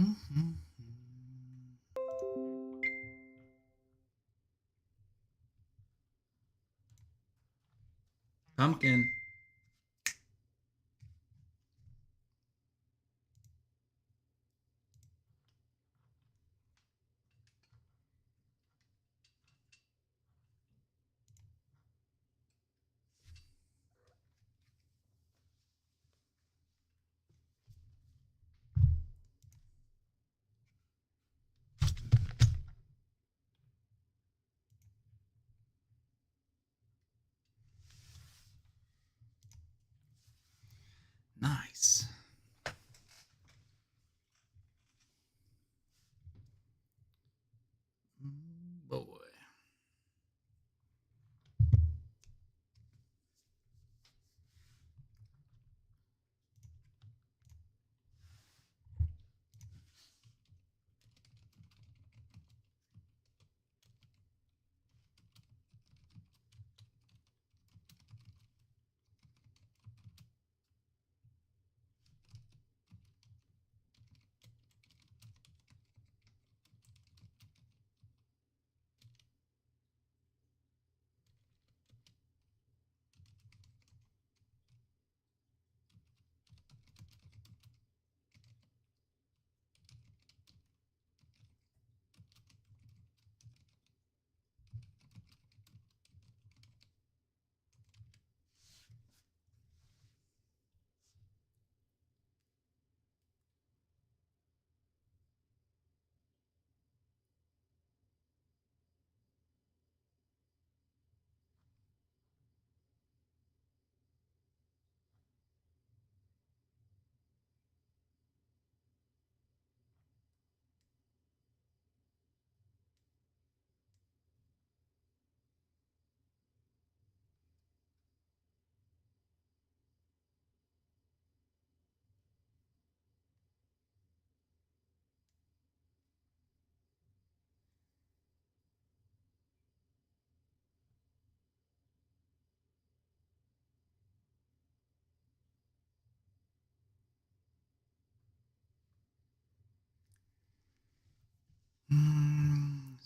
Mm-hmm. Pumpkin. Nice. Boy.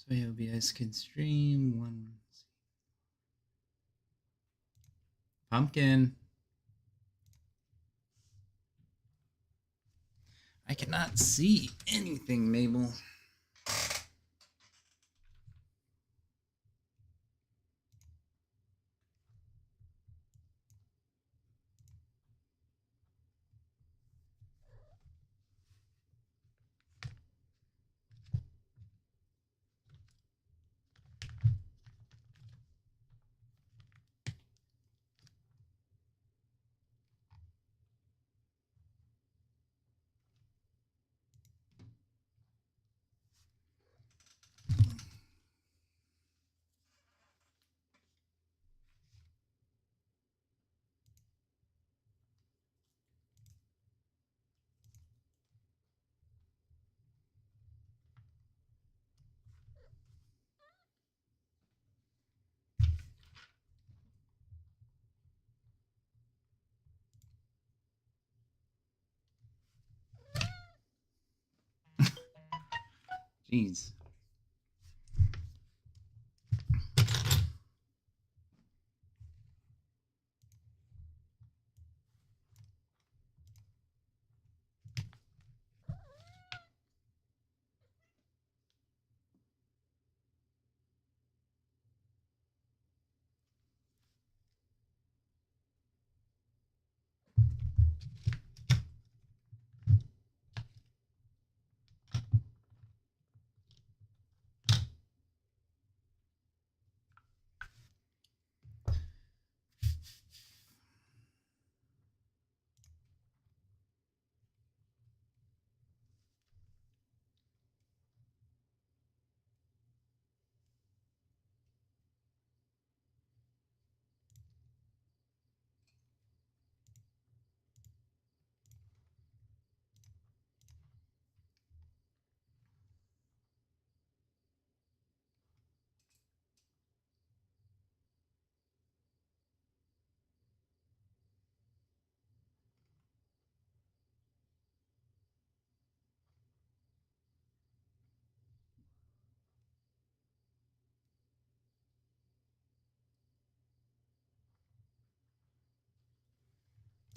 So yeah, OBS can stream one. Pumpkin. I cannot see anything, Mabel. Jeez.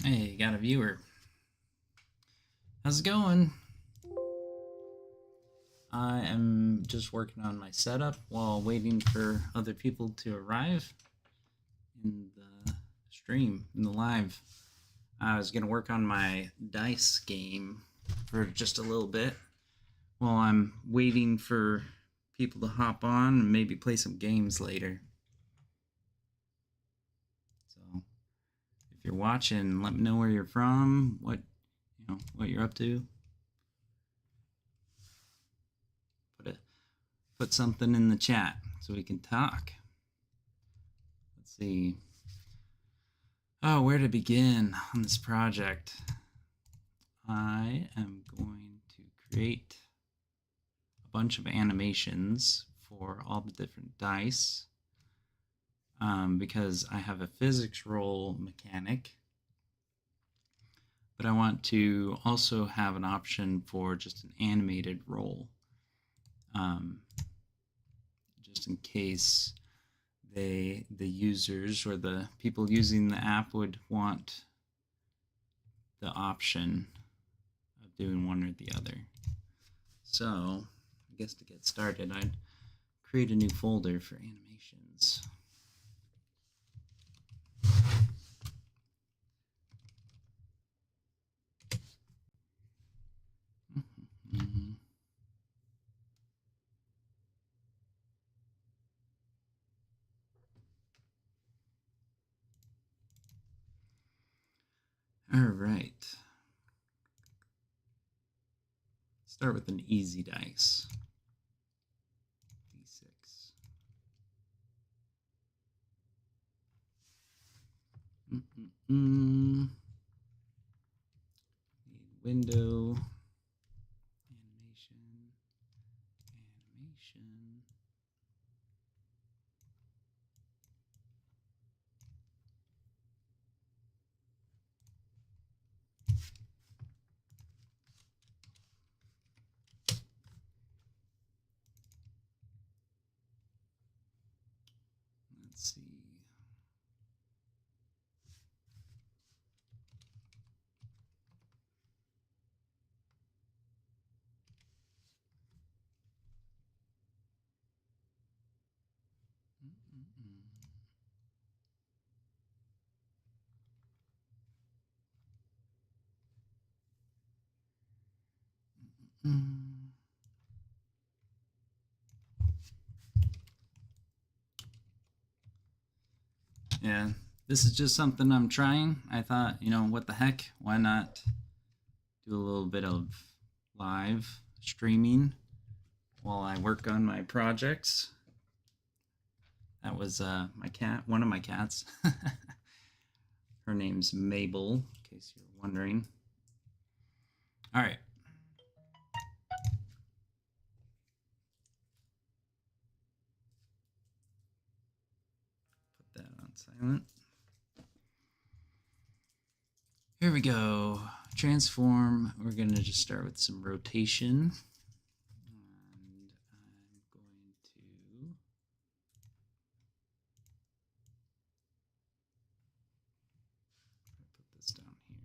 Hey, got a viewer. How's it going? I am just working on my setup while waiting for other people to arrive in the stream, in the live. I was going to work on my dice game for just a little bit while I'm waiting for people to hop on and maybe play some games later. So if you're watching, let me know where you're from, what you're up to. Put something in the chat so we can talk. Let's see. Oh, where to begin on this project? I am going to create a bunch of animations for all the different dice because I have a physics roll mechanic, but I want to also have an option for just an animated roll, just in case the users or the people using the app would want the option of doing one or the other. So I guess to get started, I'd create a new folder for animations. All right. Start with an easy dice. D6. Need window. Animation. Let's see. Yeah, this is just something I'm trying. I thought, what the heck? Why not do a little bit of live streaming while I work on my projects? That was my cat, one of my cats. Her name's Mabel, in case you're wondering. All right. Put that on silent. Here we go. Transform. We're going to just start with some rotation. And I'm going to put this down here.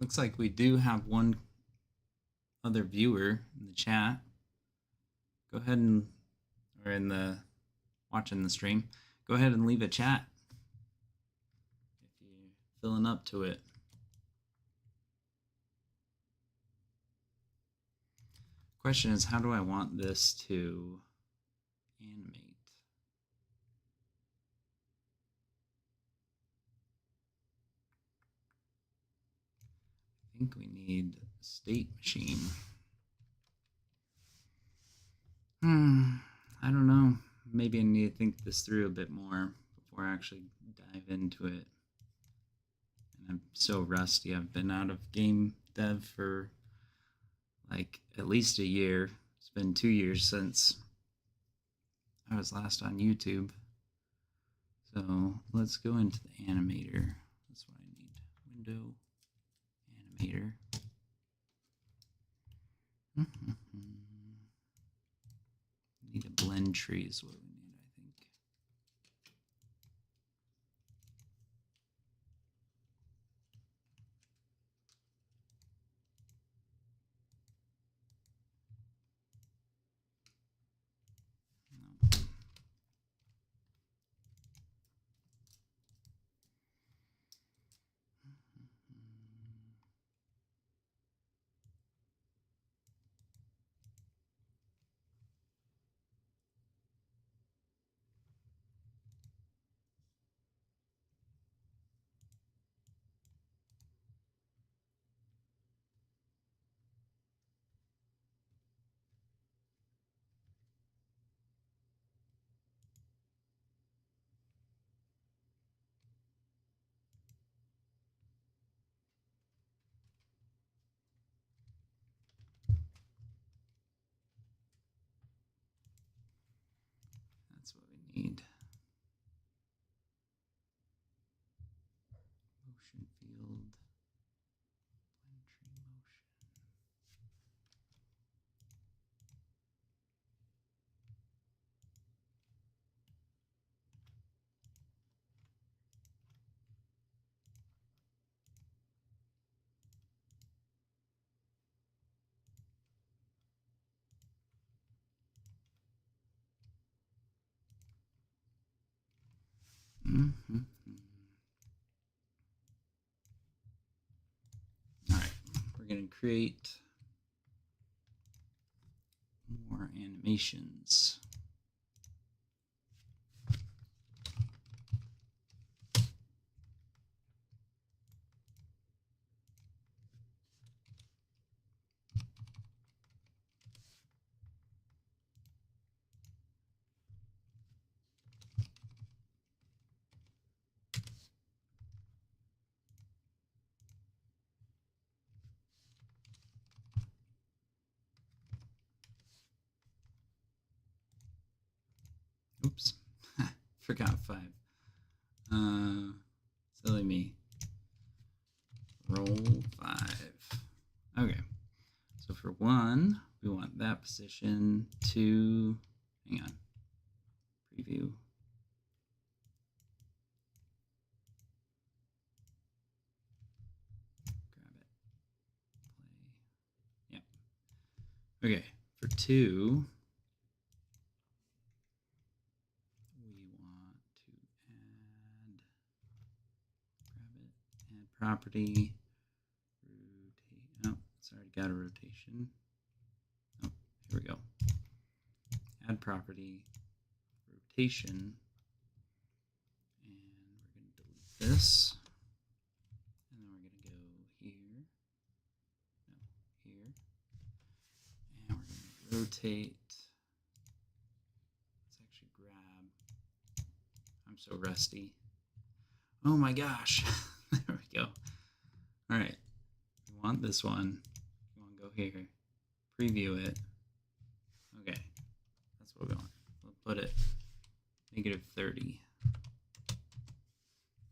Looks like we do have one other viewer in the chat. Go ahead and, or in the watching the stream, go ahead and leave a chat if you're feeling up to it. Question is, how do I want this to animate? I think we need a state machine. I don't know. Maybe I need to think this through a bit more before I actually dive into it. And I'm so rusty. I've been out of game dev for like at least a year. It's been 2 years since I was last on YouTube. So let's go into the animator. That's what I need. Window, animator. Need a blend tree is what we need, I think. That's what we need. Motion field. Blend tree motion. All right, we're going to create more animations. Oops, forgot 5. Silly me. Roll 5. Okay, so for 1, we want that position. 2, hang on, preview. Grab it, play. Yep. Okay, for 2, property, rotate. Oh, it's already got a rotation. Oh, here we go. Add property, rotation, and we're going to delete this. And then we're going to go here. No, here. And we're going to rotate. Let's actually grab. I'm so rusty. Oh my gosh. There we go. All right. We want this one. We want to go here. Preview it. Okay. That's what we want. We'll put it -30.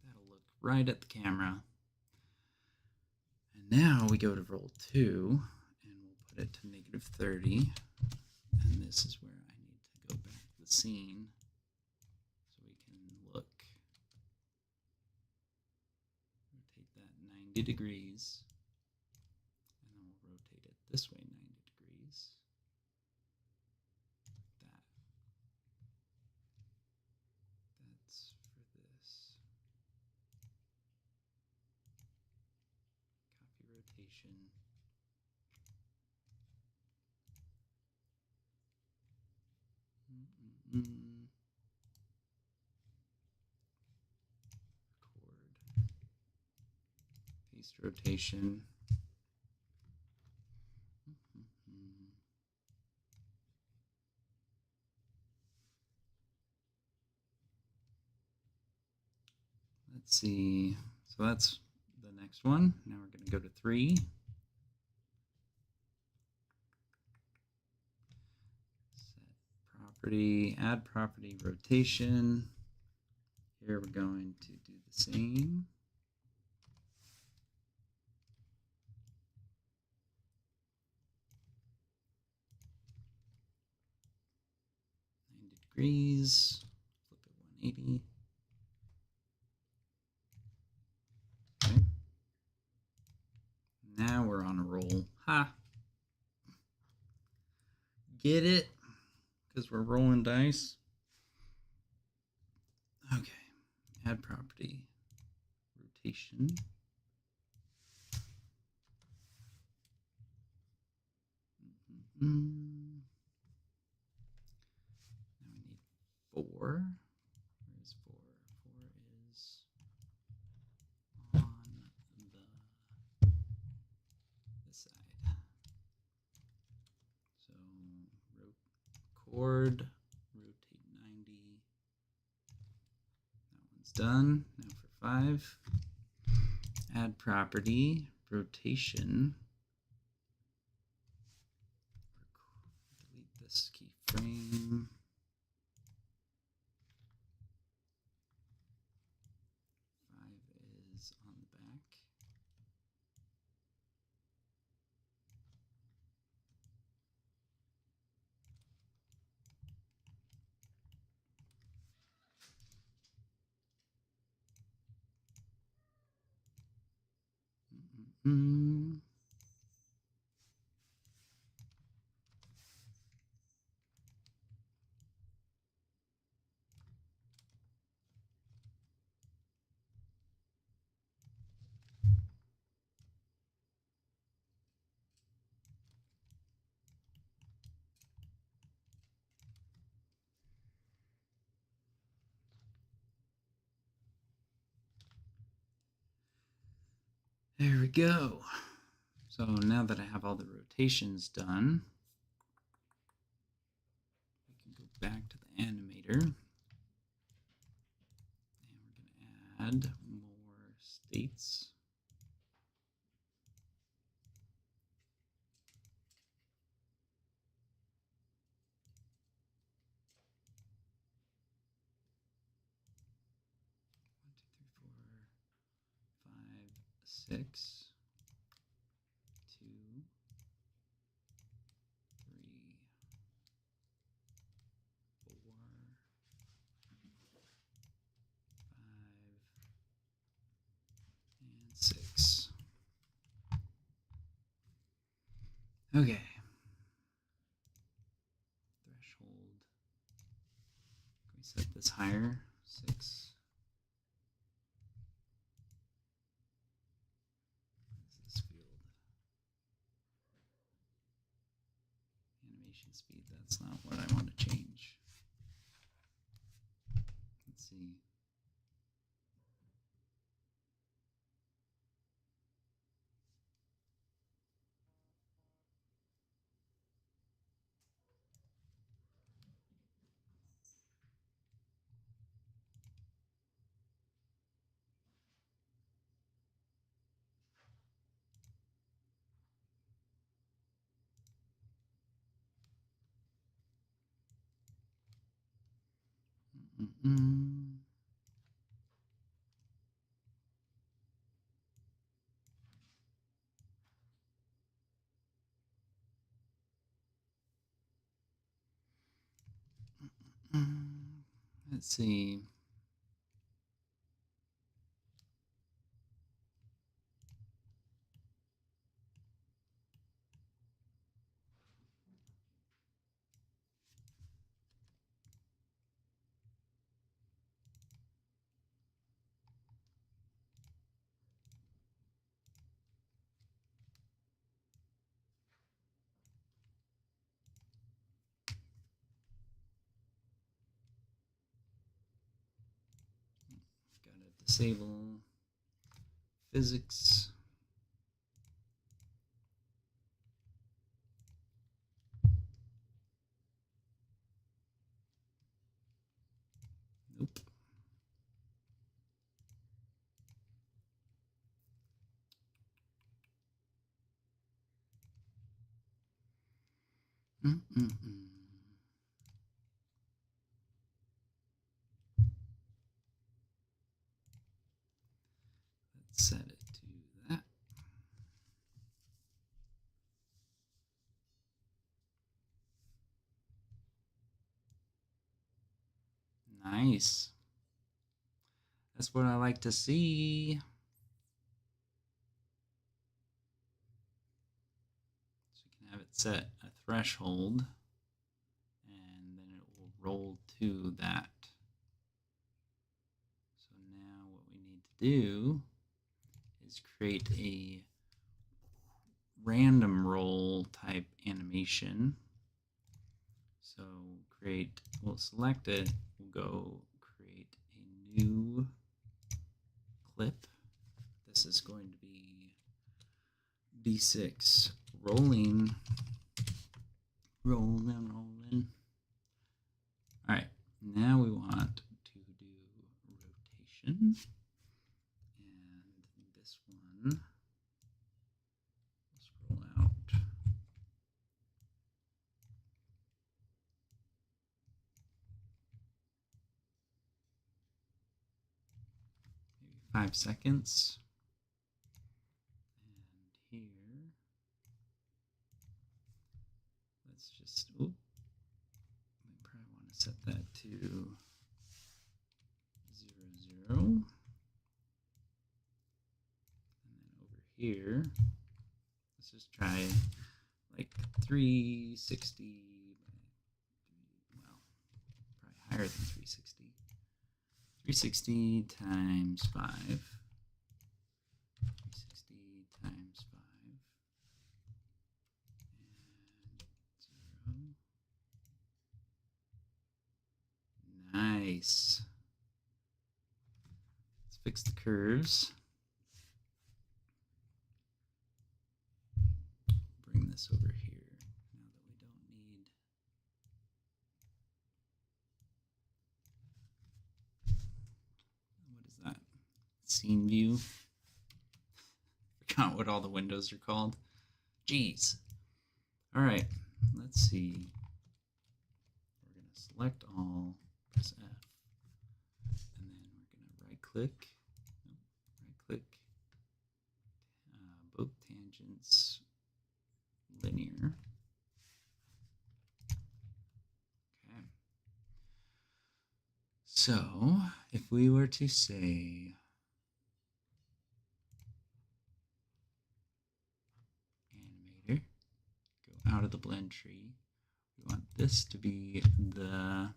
That'll look right at the camera. And now we go to roll 2 and we'll put it to -30. And this is where I need to go back to the scene so we can look. Rotate that 90 degrees. And then we'll rotate it this way 90 degrees. Like that. That's for this. Copy rotation. Record. Paste rotation. Let's see. So that's the next one. Now we're going to go to 3. property, add property rotation. Here we're going to do the same. Degrees, flip it 180. Okay. Now we're on a roll. Ha! Get it? Because we're rolling dice. Okay. Add property. Rotation. Now we need 4. Where's 4? 4 is on this side. So chord, rotate 90. That one's done. Now for 5. Add property, rotation. Delete this keyframe. 5 is on the back. There we go. So now that I have all the rotations done, we can go back to the animator. And we're going to add more states. Six, 2, 3, 4, 5, and 6. Okay. Threshold. Can we set this higher? 6. Animation speed, that's not what I want to change. Let's see. Let's see. Gotta disable physics. Nope. set it to that. Nice. That's what I like to see. So you can have it set a threshold, and then it will roll to that. So now what we need to do is create a random roll type animation. So we'll select it, we'll go create a new clip. This is going to be D6 rolling. Rolling. All right, now we want to do rotation. And this one, scroll out. Maybe 5 seconds. And here, let's just, I probably want to set that to 0, 0. And then over here, let's just try like 360, well, probably higher than 360. 360 times 5. 360 times 5. And 0. Nice. Let's fix the curves. Bring this over here now that we don't need. What is that? Scene view. Forgot what all the windows are called. Jeez. All right, let's see. We're going to select all, press F, and then we're going to right click, both tangents, linear. Okay. So if we were to say animator, go out of the blend tree, we want this to be the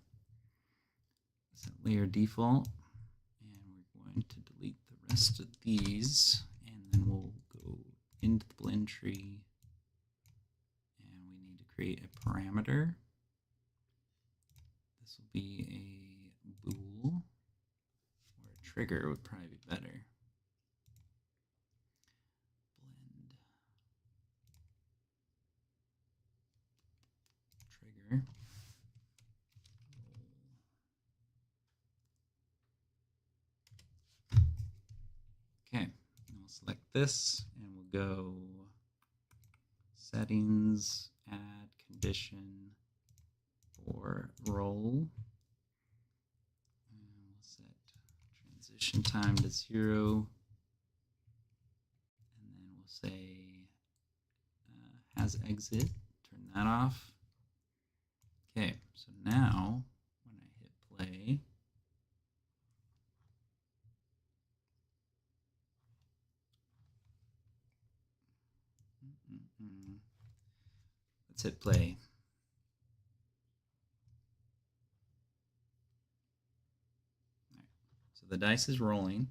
layer default, and we're going to delete the rest of these, and then we'll go into the blend tree, and we need to create a parameter. This will be a bool, or a trigger would probably be better. Blend trigger. Okay, and we'll select this, and we'll go settings, add condition for roll. And we'll set transition time to 0. And then we'll say has exit, turn that off. Okay, so now when I hit play, let's hit play. All right, so the dice is rolling,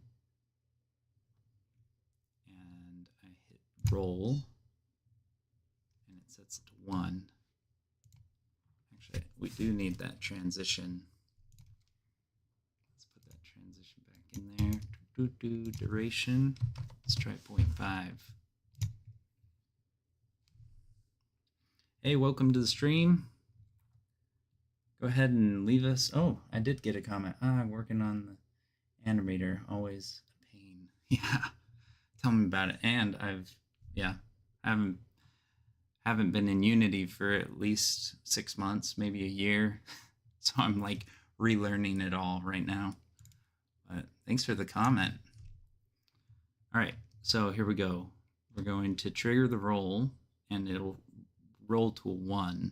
and I hit roll, and it sets it to 1. Actually, we do need that transition. Let's put that transition back in there. Duration. Let's try 0.5. Hey, welcome to the stream. Go ahead and leave us. Oh, I did get a comment. I'm working on the animator. Always a pain. Yeah. Tell me about it. And haven't been in Unity for at least 6 months, maybe a year. So I'm like relearning it all right now. But thanks for the comment. All right, so here we go. We're going to trigger the roll, and it'll roll to a 1.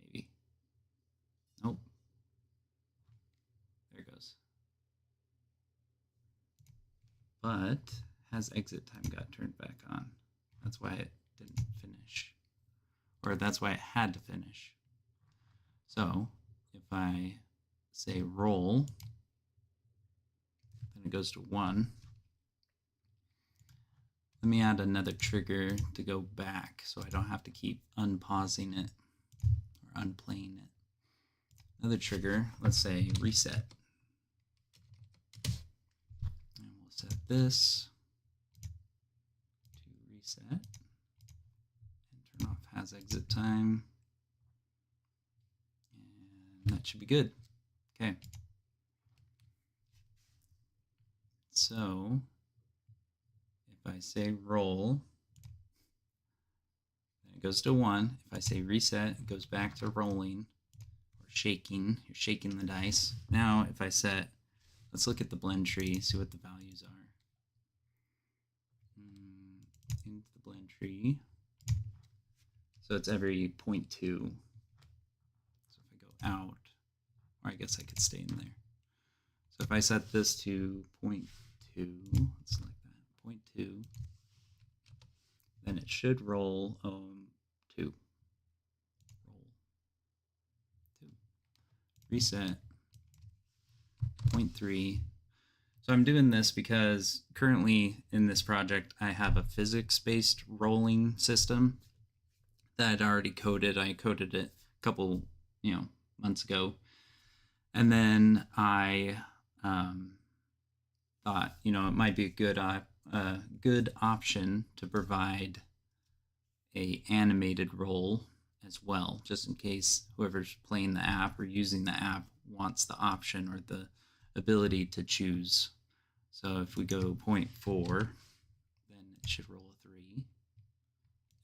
Maybe. Nope. There it goes. But has exit time got turned back on. That's why it didn't finish. Or that's why it had to finish. So if I say roll, then it goes to 1. Let me add another trigger to go back so I don't have to keep unpausing it or unplaying it. Another trigger, let's say reset. And we'll set this to reset and turn off has exit time. And that should be good. Okay. So if I say roll, then it goes to 1. If I say reset, it goes back to rolling or shaking. You're shaking the dice. Now if I set, let's look at the blend tree, see what the values are. Into the blend tree. So it's every 0.2. So if I go out, or I guess I could stay in there. So if I set this to 0.2, let's like that, 0.2, then it should roll 2. Roll 2. Reset 0.3. So I'm doing this because currently in this project I have a physics-based rolling system that I'd already coded. I coded it a couple, months ago, and then I thought, it might be a good option to provide a animated roll as well, just in case whoever's playing the app or using the app wants the option or the ability to choose. So if we go 0.4, then it should roll a 3,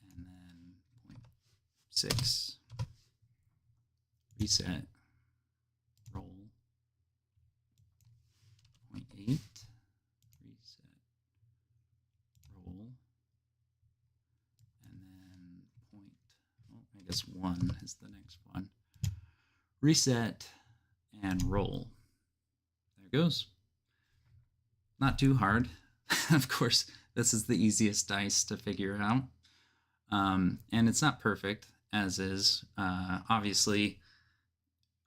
and then 0.6, reset, roll, 0.8, reset, roll, and then I guess 1 is the next one. Reset and roll. There it goes. Not too hard. Of course, this is the easiest dice to figure out. And it's not perfect, as is. Obviously,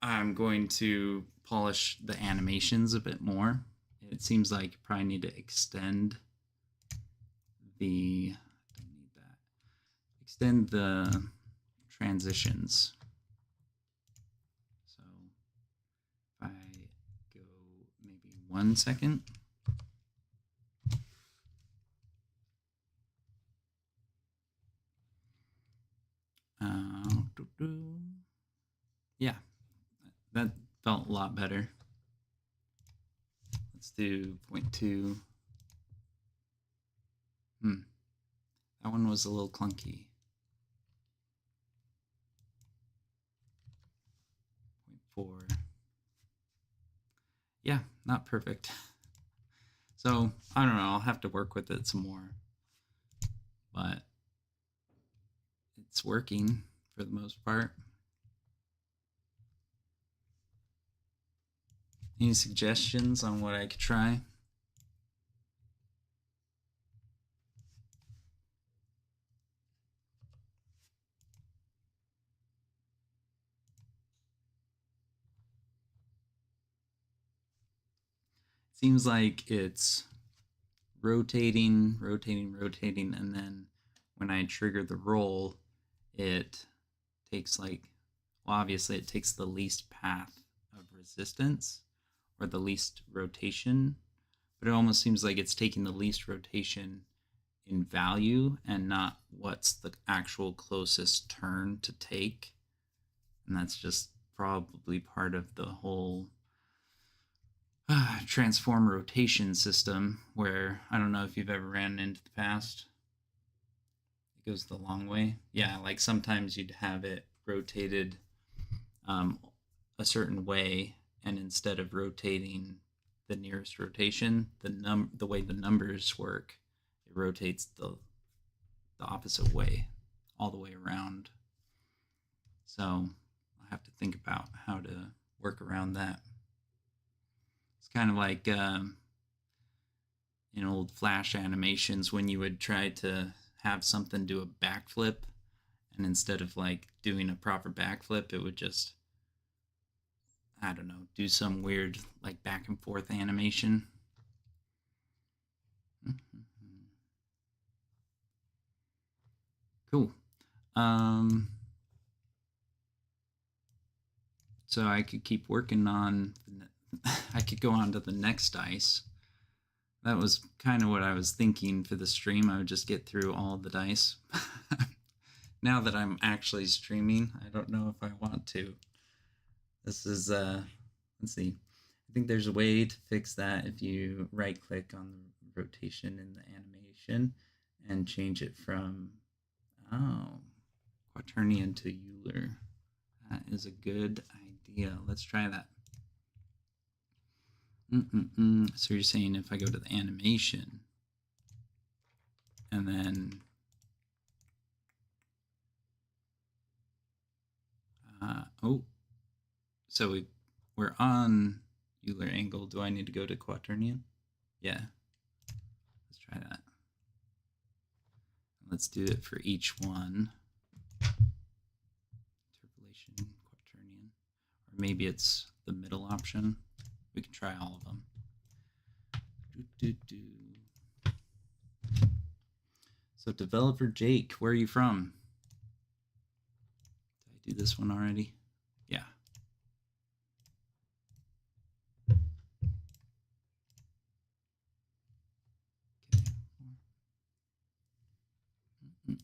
I'm going to polish the animations a bit more. It seems like you probably need to extend the transitions. So if I go maybe 1 second. Yeah, that felt a lot better. Let's do 0.2. That one was a little clunky. 0.4. Yeah, not perfect. So I don't know, I'll have to work with it some more. But it's working for the most part. Any suggestions on what I could try? Seems like it's rotating, and then when I trigger the roll, it takes obviously it takes the least path of resistance or the least rotation, but it almost seems like it's taking the least rotation in value and not what's the actual closest turn to take. And that's just probably part of the whole transform rotation system, where I don't know if you've ever ran into the past. It goes the long way. Yeah, like sometimes you'd have it rotated a certain way, and instead of rotating the nearest rotation, the way the numbers work, it rotates the opposite way, all the way around. So I have to think about how to work around that. It's kind of like in old Flash animations when you would try to have something do a backflip, and instead of like doing a proper backflip, it would just, I don't know, do some weird like back and forth animation. Cool. So I could keep working on, I could go on to the next dice. That was kind of what I was thinking for the stream. I would just get through all the dice. Now that I'm actually streaming, I don't know if I want to. This is, let's see. I think there's a way to fix that if you right click on the rotation in the animation and change it from, quaternion to Euler. That is a good idea. Let's try that. So you're saying if I go to the animation and then so we're on Euler angle. Do I need to go to quaternion? Yeah. Let's try that. Let's do it for each one. Interpolation, quaternion. Or maybe it's the middle option. We can try all of them. So developer Jake, where are you from? Did I do this one already? Yeah. Okay.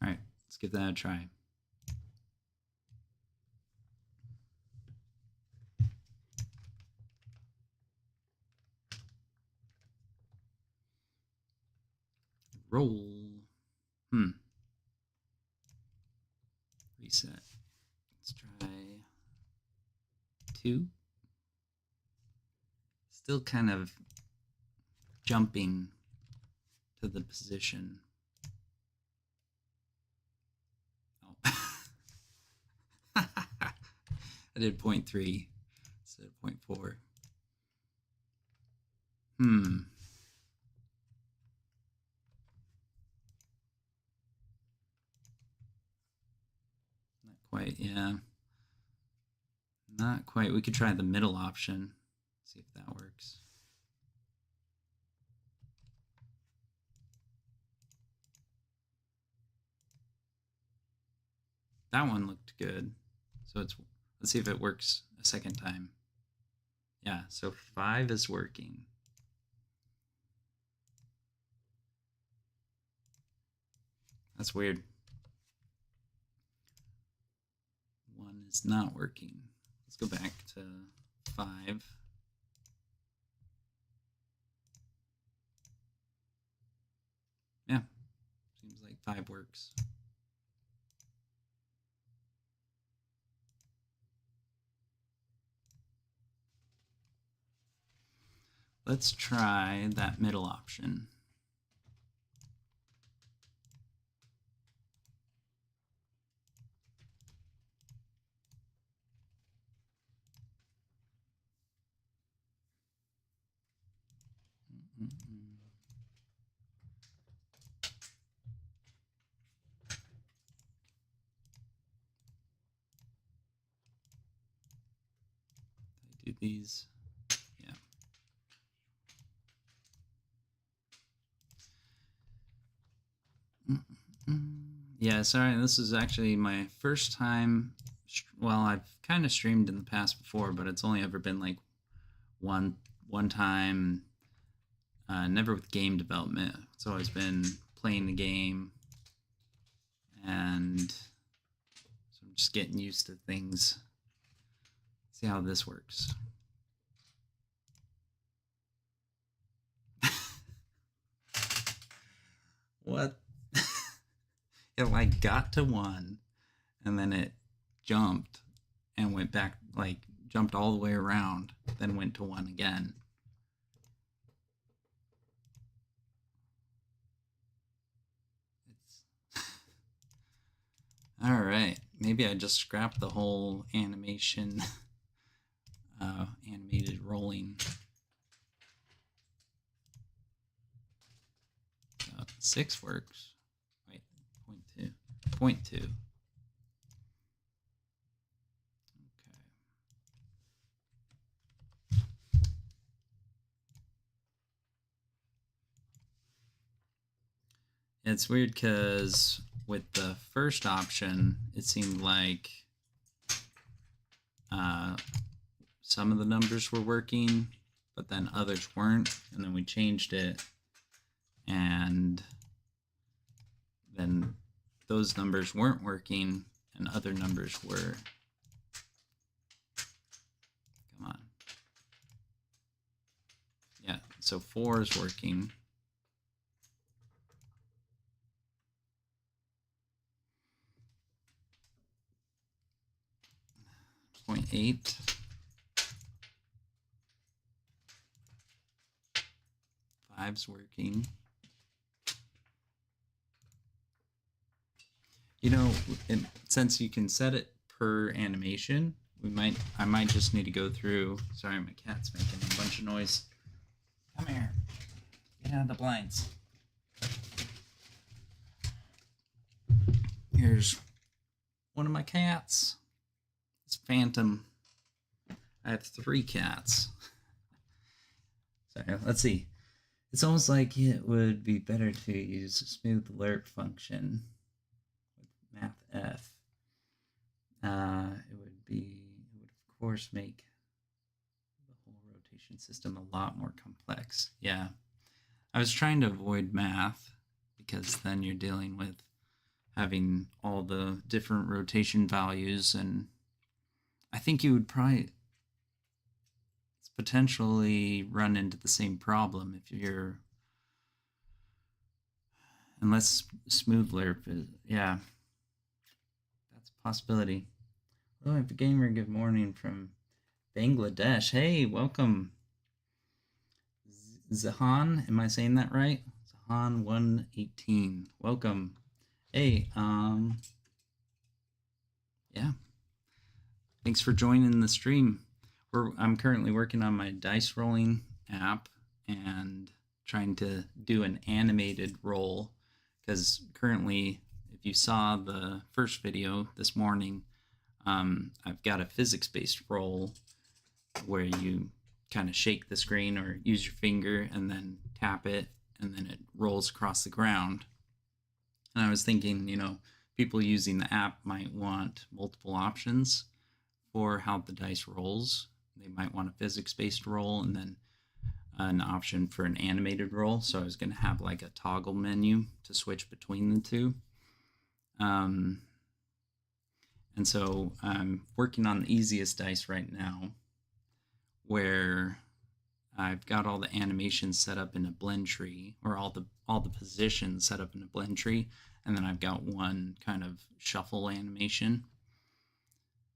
All right, let's give that a try. Roll. Reset. Let's try 2. Still kind of jumping to the position. Oh. I did 0.3 instead of 0.4. Not quite, yeah. Not quite. We could try the middle option. See if that works. That one looked good. So let's see if it works a second time. Yeah, so 5 is working. That's weird. 1 is not working. Let's go back to 5. Yeah, seems like 5 works. Let's try that middle option. I do these. Yeah. Yeah, sorry, this is actually my first time. Well, I've kind of streamed in the past before, but it's only ever been like one time. Never with game development. It's always been playing the game, and so I'm just getting used to things. See how this works. What? It like got to 1 and then it jumped and went back, like jumped all the way around, then went to 1 again. All right, maybe I just scrapped the whole animation, animated rolling. 6 works. Wait, 0.2. 0.2. Okay. It's weird because with the first option, it seemed like some of the numbers were working, but then others weren't, and then we changed it, and then those numbers weren't working and other numbers were. Come on. Yeah, so 4 is working. 0.8. 5's working. You know, since you can set it per animation, I might just need to go through. Sorry, my cat's making a bunch of noise. Come here. Get out of the blinds. Here's one of my cats. It's Phantom. I have 3 cats. Sorry, let's see. It's almost like it would be better to use a smooth alert function with math F. It would of course make the whole rotation system a lot more complex. Yeah, I was trying to avoid math because then you're dealing with having all the different rotation values, and I think you would probably potentially run into the same problem if you're, unless smooth lerp is, yeah, that's a possibility. Oh, I have a gamer, good morning from Bangladesh. Hey, welcome. Zahan, am I saying that right? Zahan 118, welcome. Hey, yeah, thanks for joining the stream. I'm currently working on my dice rolling app and trying to do an animated roll, because currently, if you saw the first video this morning, I've got a physics-based roll where you kind of shake the screen or use your finger and then tap it, and then it rolls across the ground. And I was thinking, you know, people using the app might want multiple options for how the dice rolls. They might want a physics-based roll and then an option for an animated roll. So I was going to have like a toggle menu to switch between the two. And so I'm working on the easiest dice right now, where I've got all the animations set up in a blend tree, or all the positions set up in a blend tree, and then I've got one kind of shuffle animation.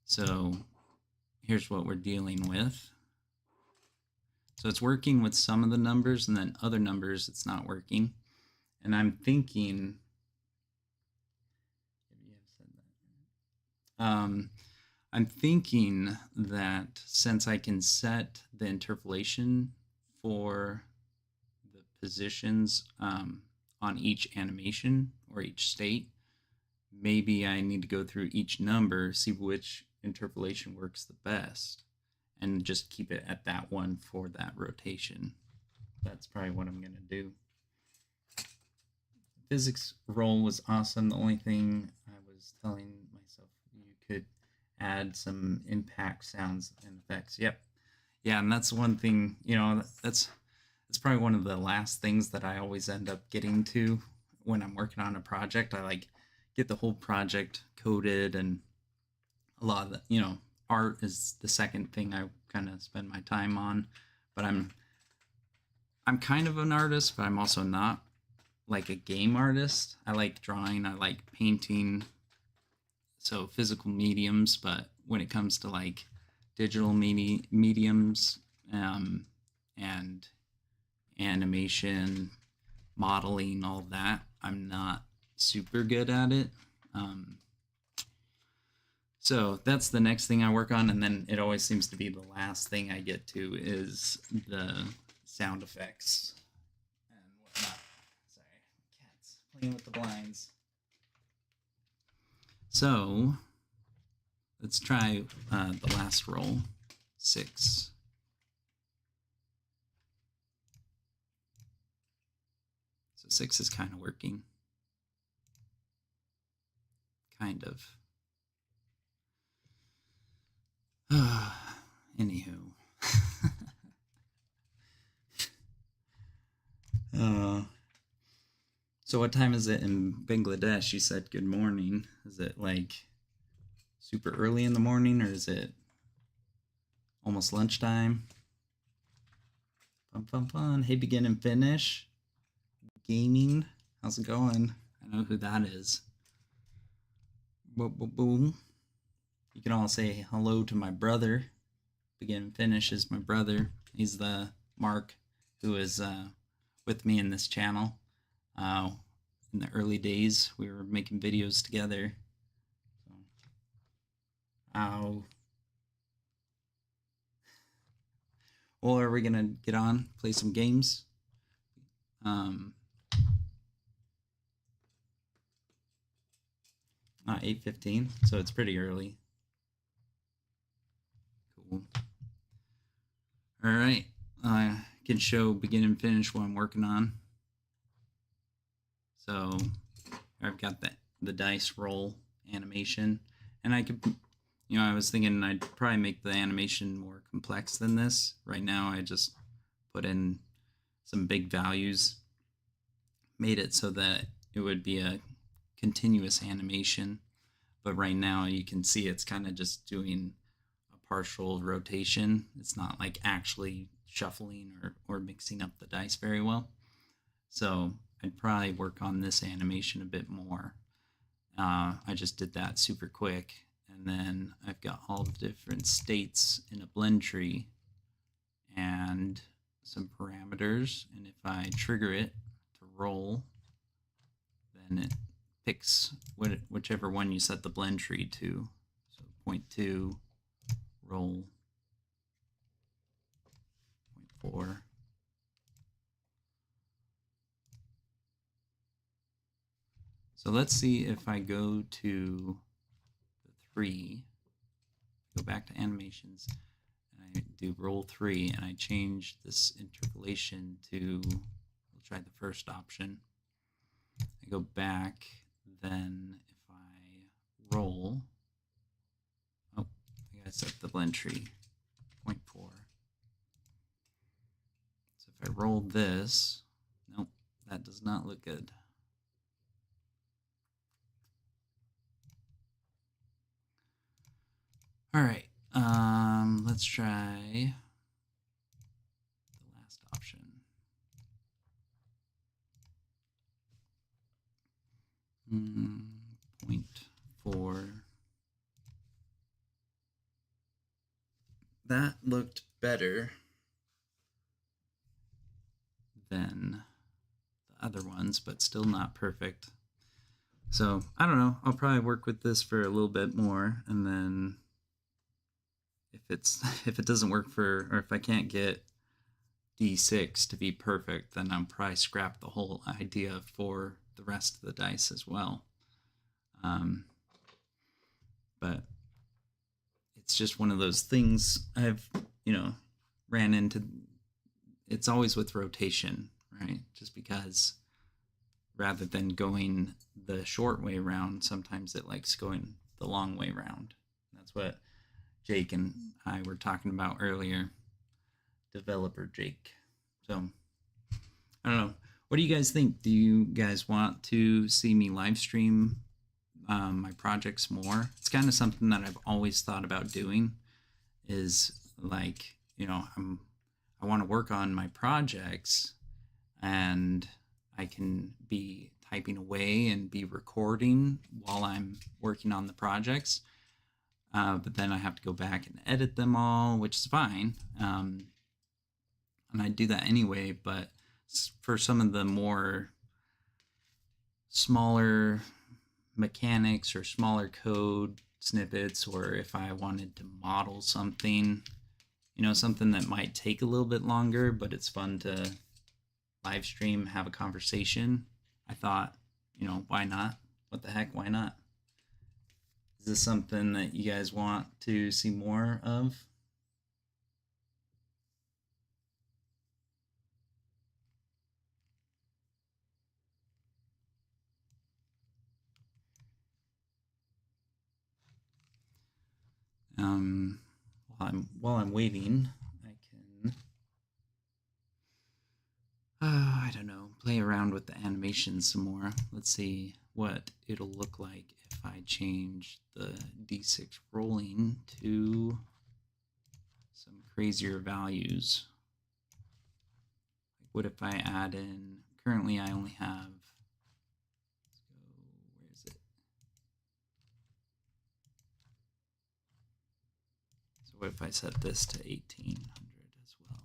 So here's what we're dealing with. So it's working with some of the numbers, and then other numbers it's not working. And I'm thinking, I'm thinking that since I can set the interpolation for the positions on each animation or each state, maybe I need to go through each number, see which interpolation works the best, and just keep it at that one for that rotation. That's probably what I'm going to do. Physics roll was awesome. The only thing I was telling myself, you could add some impact sounds and effects. Yep. Yeah, and that's one thing, you know, that's probably one of the last things that I always end up getting to when I'm working on a project. I like get the whole project coded, and a lot of the, you know, art is the second thing I kind of spend my time on. But I'm kind of an artist, but I'm also not like a game artist. I like drawing, I like painting, so physical mediums, but when it comes to like digital mediums, and animation, modeling, all that, I'm not super good at it. So that's the next thing I work on, and then it always seems to be the last thing I get to is the sound effects and whatnot. Sorry, cats playing with the blinds. So let's try the last roll, 6. So 6 is kind of working. Kind of. Anywho. So what time is it in Bangladesh? You said good morning. Is it like super early in the morning, or is it almost lunchtime? Fun, fun, fun. Hey, begin and finish. Gaming. How's it going? I know who that is. Boom, boom, boom. You can all say hello to my brother. Begin and finish is my brother. He's the Mark who is with me in this channel. In the early days, we were making videos together. Ow. Well, are we gonna get on, play some games? 8:15, so it's pretty early. Cool. All right, I can show begin and finish what I'm working on. So I've got the dice roll animation, and I could, I was thinking I'd probably make the animation more complex than this. Right now I just put in some big values, made it so that it would be a continuous animation, but right now you can see it's kind of just doing a partial rotation. It's not like actually shuffling or mixing up the dice very well. So I'd probably work on this animation a bit more. I just did that super quick, and then I've got all the different states in a blend tree and some parameters, and if I trigger it to roll, then it picks whichever one you set the blend tree to. So 0.2, roll, 0.4. So let's see if I go to the 3, go back to animations, and I do roll 3, and I change this interpolation to, we'll try the first option. I go back, then if I roll, oh, I gotta set the blend tree, 0.4. So if I roll this, nope, that does not look good. All right, let's try the last option. 0.4. That looked better than the other ones, but still not perfect. So I don't know. I'll probably work with this for a little bit more, and then if it doesn't work or if I can't get D6 to be perfect, then I'll probably scrap the whole idea for the rest of the dice as well. But it's just one of those things I've, ran into. It's always with rotation, right? Just because rather than going the short way around, sometimes it likes going the long way around. That's what Jake and I were talking about earlier, developer Jake. So I don't know. What do you guys think? Do you guys want to see me live stream my projects more? It's kind of something that I've always thought about doing, is like, I want to work on my projects, and I can be typing away and be recording while I'm working on the projects. But then I have to go back and edit them all, which is fine. And I do that anyway, but for some of the more smaller mechanics or smaller code snippets, or if I wanted to model something, something that might take a little bit longer, but it's fun to live stream, have a conversation, I thought, why not? What the heck, why not? Is this something that you guys want to see more of? While I'm waiting, I can, I don't know, play around with the animation some more. Let's see what it'll look like if I change the D6 rolling to some crazier values. Like, what if I add in, currently I only have, let's go, where is it? So what if I set this to 1800 as well?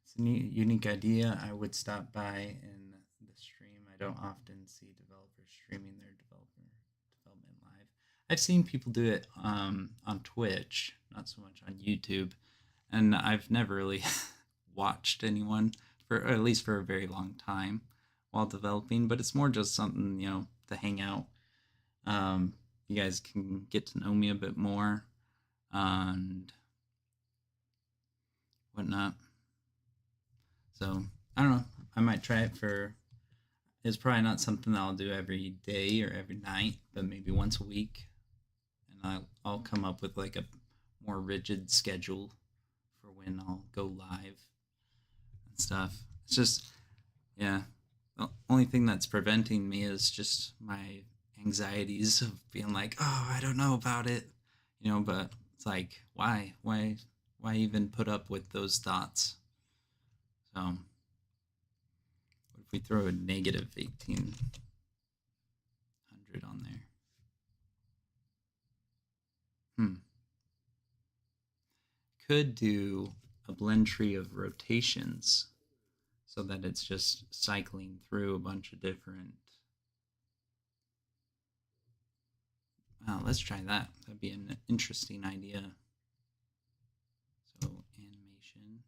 It's a neat, unique idea. I would stop by in the stream. I don't often see developers streaming their development live. I've seen people do it on Twitch, not so much on YouTube, and I've never really watched anyone for, or at least for a very long time, while developing. But it's more just something, to hang out. You guys can get to know me a bit more and whatnot. So I don't know. I might try it for. It's probably not something that I'll do every day or every night, but maybe once a week, and I'll come up with like a more rigid schedule for when I'll go live and stuff. It's just, yeah. The only thing that's preventing me is just my anxieties of being like, oh, I don't know about it, but it's like, why even put up with those thoughts? So what if we throw a negative 1800 on there? Could do a blend tree of rotations so that it's just cycling through a bunch of different. Let's try that. That'd be an interesting idea. So animation.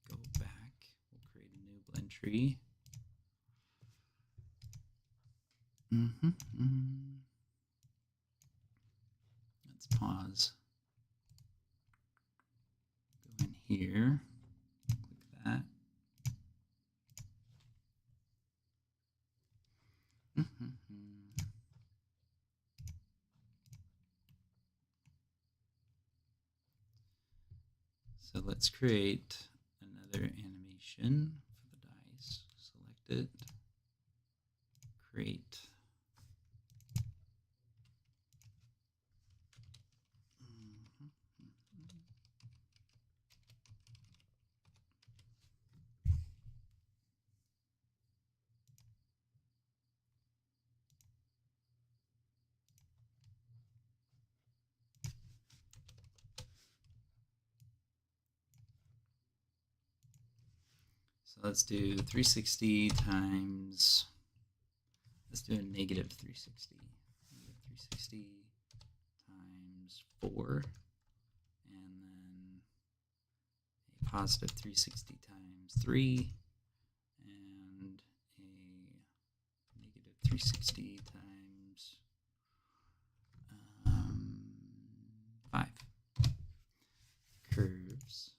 Go back. We'll create a new blend tree. Let's pause. Go in here. Click that. So let's create another animation for the dice. Select it. Create. So let's do 360 times, let's do a negative 360. Negative 360 times 4, and then a positive 360 times 3, and a negative 360 times 5. Curves.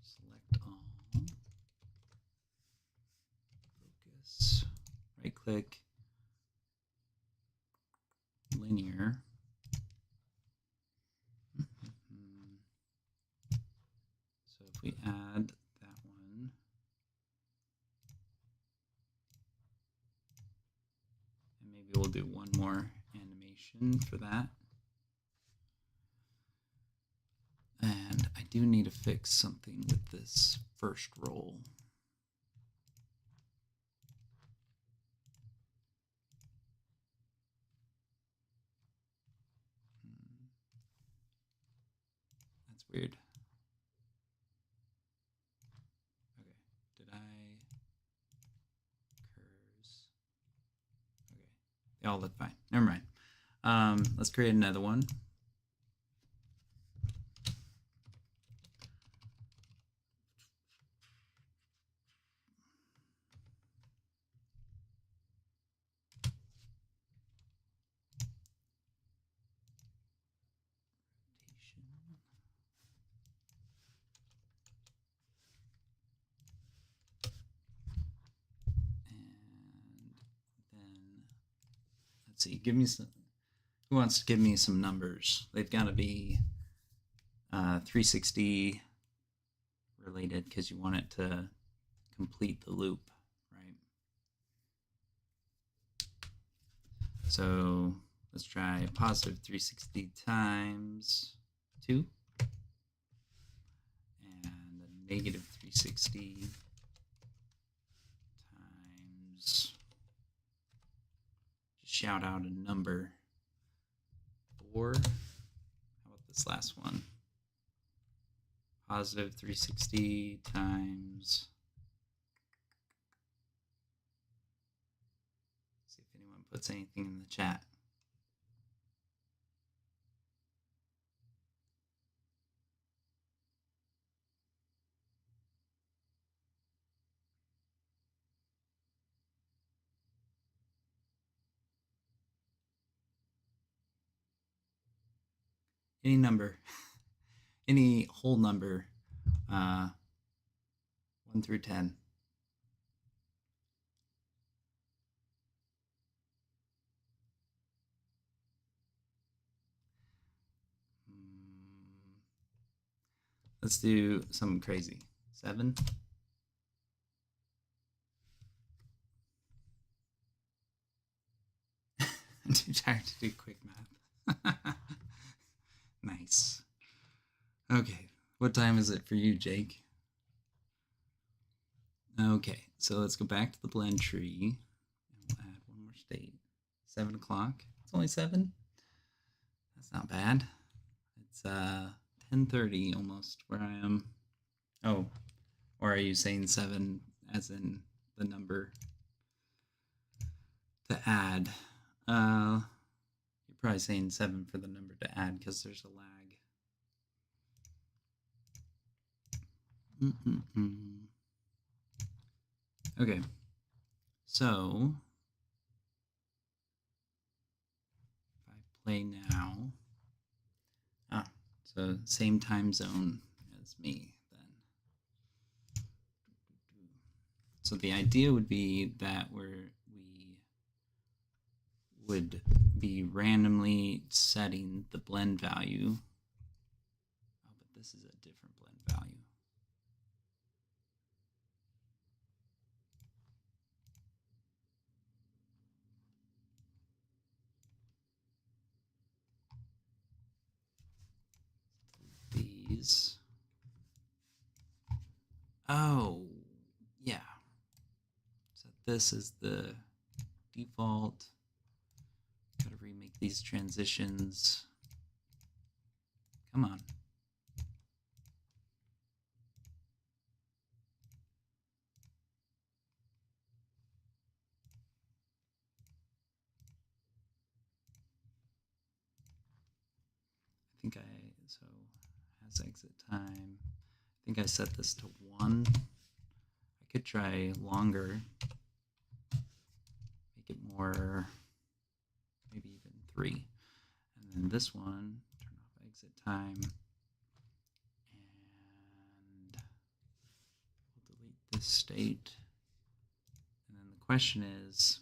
Select all. Focus. Right click. Linear. So if we add that one, and maybe we'll do one more rotation for that. And I do need to fix something with this first roll. That's weird. Okay, did I curse? Okay, they all look fine. Never mind. Let's create another one. Let's see, give me some, who wants to give me some numbers? They've got to be 360 related because you want it to complete the loop, right? So let's try positive 360 times 2 and a negative 360 times, shout out a number, 4. How about this last one? Positive 360 times, see if anyone puts anything in the chat. Any number, any whole number, 1 through 10. Let's do something crazy. 7. I'm too tired to do quick math. Nice. Okay, what time is it for you, Jake? Okay, so let's go back to the blend tree. And we'll add one more state. 7 o'clock. It's only 7. That's not bad. It's 10:30 almost where I am. Oh, or are you saying 7 as in the number to add? You're probably saying 7 for the number to add because there's a lag. Okay, so if I play now, so same time zone as me then. So the idea would be that we would be randomly setting the blend value. Oh, but this is a different blend value. These. Oh, yeah. So this is the default. Gotta remake these transitions. Come on. I think so has exit time. I think I set this to 1. I could try longer. Make it more, maybe even 3. And then this one, turn off exit time. And we'll delete this state. And then the question is,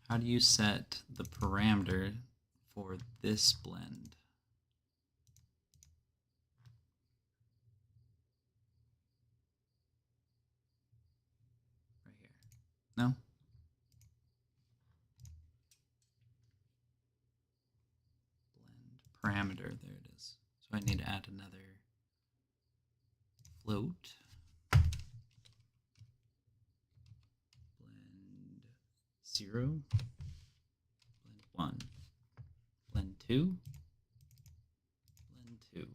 how do you set the parameter for this blend? No? Blend parameter, there it is. So I need to add another float. Blend 0, blend 1, blend 2, blend 2.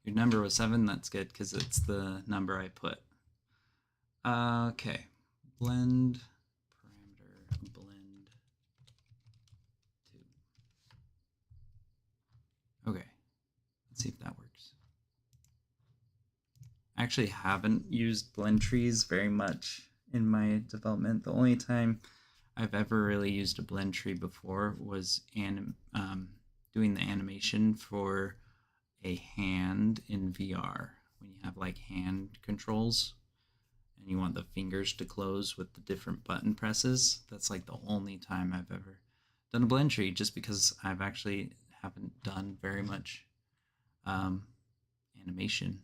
Your number was 7, that's good because it's the number I put. Okay, blend parameter, blend 2. Okay, let's see if that works. I actually haven't used blend trees very much in my development. The only time I've ever really used a blend tree before was doing the animation for a hand in VR. When you have like hand controls and you want the fingers to close with the different button presses, that's like the only time I've ever done a blend tree, just because I've actually haven't done very much animation.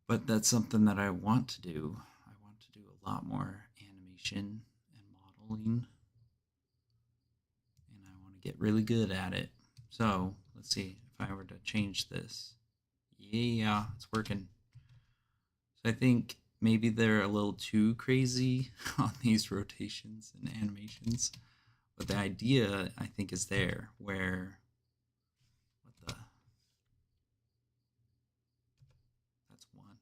But that's something that I want to do. I want to do a lot more animation and modeling, and I want to get really good at it. So let's see if I were to change this. Yeah, it's working. So I think maybe they're a little too crazy on these rotations and animations, but the idea I think is there, where that's 1.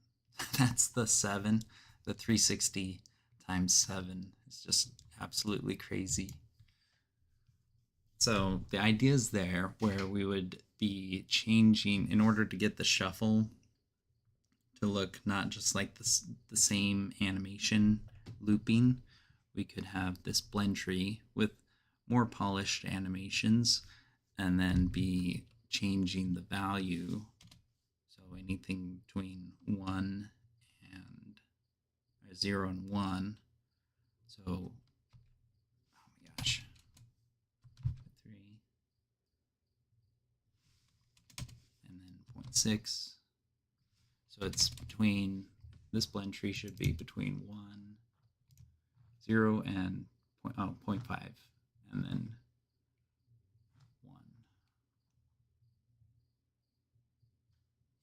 That's the 7. The 360 times 7 is just absolutely crazy. So the idea is there, where we would be changing in order to get the shuffle to look not just like the same animation looping. We could have this blend tree with more polished animations and then be changing the value. So anything between 1 and 0 and 1. So, oh my gosh, 3 and then 0.6. So it's between, this blend tree should be between 1, 0, and 0.5, and then 1.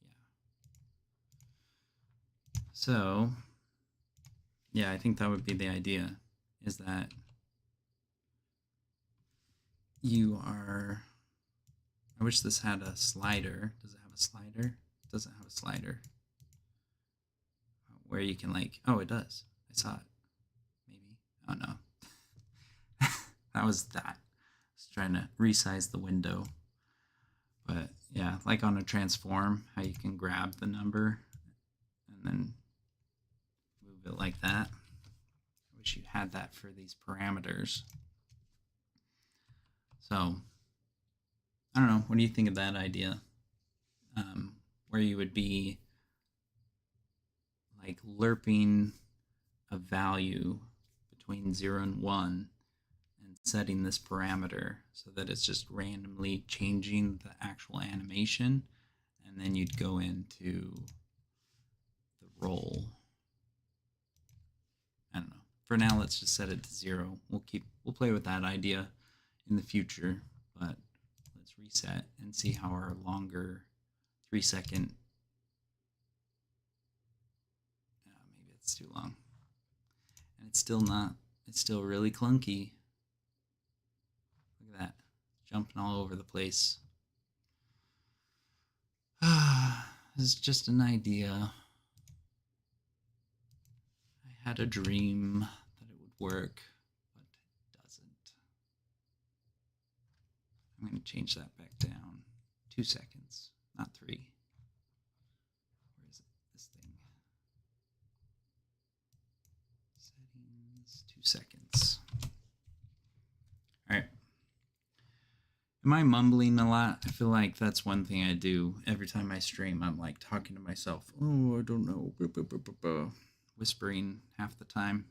Yeah. So, yeah, I think that would be the idea, is that you are, I wish this had a slider. Does it have a slider? It doesn't have a slider. Where you can like, oh, it does. I saw it. Maybe. Oh no. That was that. I was trying to resize the window. But yeah, like on a transform, how you can grab the number and then move it like that. I wish you had that for these parameters. So, I don't know. What do you think of that idea? Where you would be like lerping a value between 0 and 1 and setting this parameter so that it's just randomly changing the actual animation, and then you'd go into the roll. I don't know. For now, let's just set it to 0. We'll play with that idea in the future, but let's reset and see how our longer 3-second, maybe it's too long, and it's still really clunky. Look at that, jumping all over the place. This is just an idea. I had a dream that it would work, but it doesn't. I'm going to change that back down. 2 seconds, not 3. Where is it? This thing. Settings, 2 seconds. All right. Am I mumbling a lot? I feel like that's one thing I do every time I stream. I'm like talking to myself. Oh, I don't know. Whispering half the time.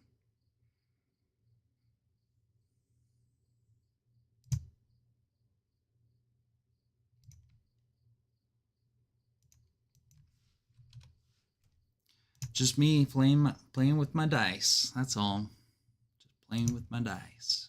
Just me playing with my dice. That's all. Just playing with my dice.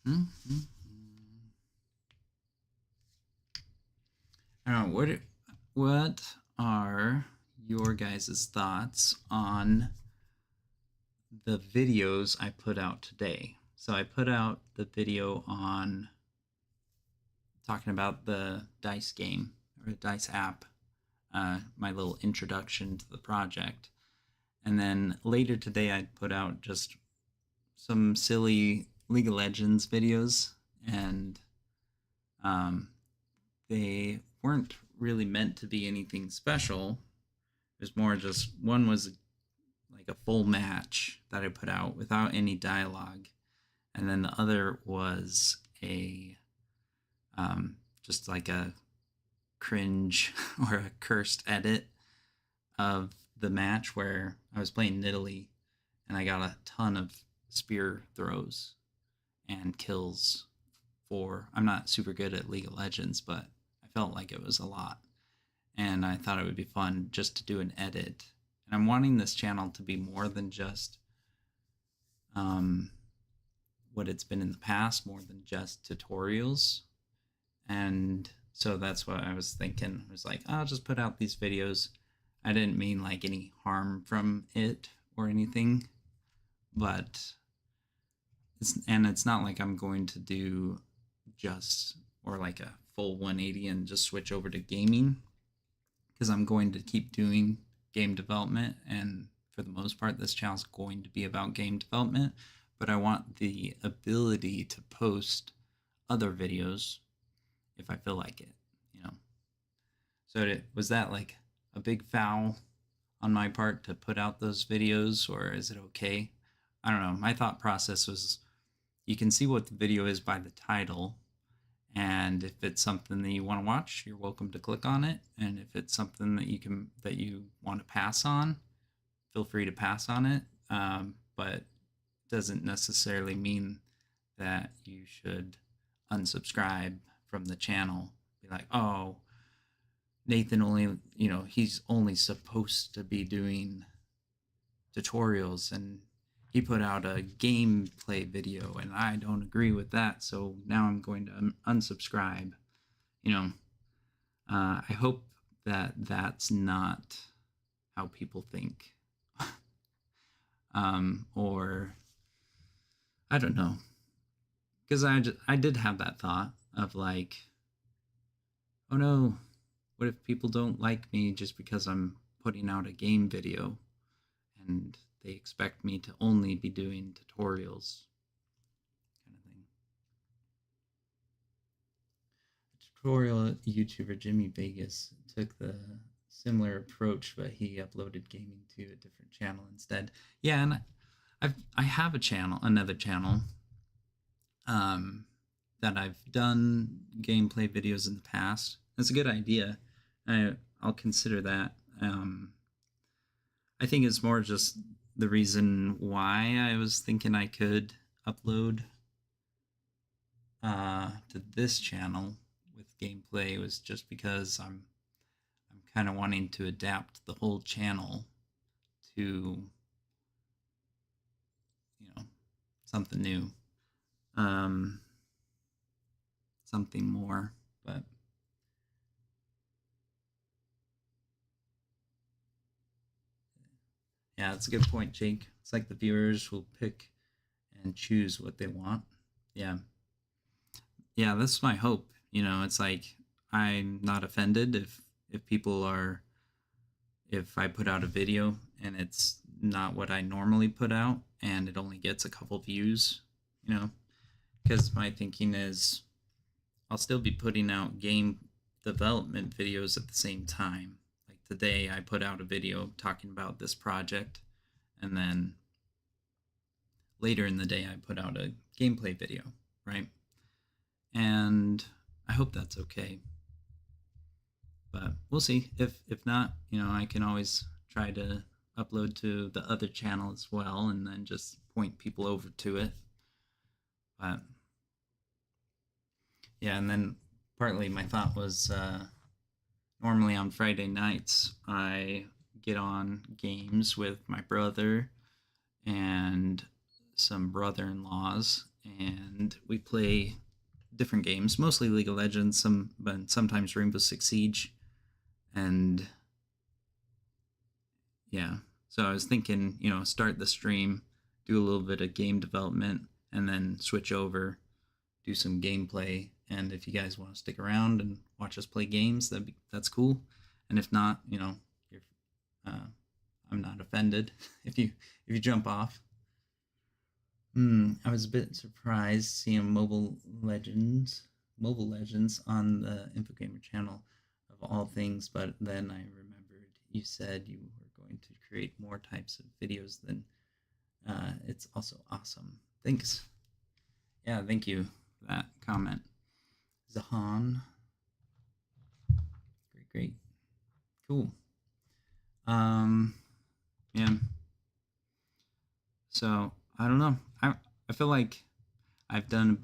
Mm-hmm. I don't know, what are your guys' thoughts on the videos I put out today? So I put out the video on talking about the dice game or dice app, my little introduction to the project. And then later today I put out just some silly League of Legends videos, and they weren't really meant to be anything special. It was more just, one was like a full match that I put out without any dialogue, and then the other was a just like a cringe or a cursed edit of the match where I was playing Italy and I got a ton of spear throws and kills for, I'm not super good at League of Legends, but I felt like it was a lot. And I thought it would be fun just to do an edit. And I'm wanting this channel to be more than just what it's been in the past, more than just tutorials. And so that's what I was thinking. I was like, I'll just put out these videos. I didn't mean like any harm from it or anything, but it's not like I'm going to do just, or like a full 180 and just switch over to gaming, because I'm going to keep doing game development, and for the most part this channel is going to be about game development, but I want the ability to post other videos if I feel like it, you know. So was that like a big foul on my part to put out those videos, or is it okay? I don't know. My thought process was, you can see what the video is by the title, and if it's something that you want to watch, you're welcome to click on it. And if it's something that you want to pass on, feel free to pass on it. But it doesn't necessarily mean that you should unsubscribe from the channel. Be like, oh, Nathan only, he's only supposed to be doing tutorials, and he put out a gameplay video and I don't agree with that, so now I'm going to unsubscribe. I hope that that's not how people think. Or I don't know, because I did have that thought of like, oh no, what if people don't like me just because I'm putting out a game video and they expect me to only be doing tutorials, kind of thing. Tutorial YouTuber Jimmy Vegas took the similar approach, but he uploaded gaming to a different channel instead. Yeah, and I have another channel, that I've done gameplay videos in the past. That's a good idea. I'll consider that. I think it's more just the reason why I was thinking I could upload to this channel with gameplay was just because I'm kind of wanting to adapt the whole channel to something new, something more. But yeah, that's a good point, Jake. It's like the viewers will pick and choose what they want. Yeah, that's my hope. It's like, I'm not offended if people are, if I put out a video and it's not what I normally put out and it only gets a couple views, because my thinking is I'll still be putting out game development videos at the same time. Like today I put out a video talking about this project, and then later in the day I put out a gameplay video, right? and I hope that's okay. But we'll see. If not, I can always try to upload to the other channel as well, and then just point people over to it. But yeah, and then partly my thought was normally on Friday nights I get on games with my brother and some brother-in-laws, and we play different games, mostly League of Legends, but sometimes Rainbow Six Siege, and yeah. So I was thinking, start the stream, do a little bit of game development, and then switch over, do some gameplay. And if you guys want to stick around and watch us play games, that's cool. And if not, you're, I'm not offended if you jump off. I was a bit surprised seeing Mobile Legends on the Infogamer channel of all things, but then I remembered you said you were going to create more types of videos. Then it's also awesome. Thanks. Yeah, thank you for that comment. Zahan. Great. Cool. Yeah. So I don't know. I feel like I've done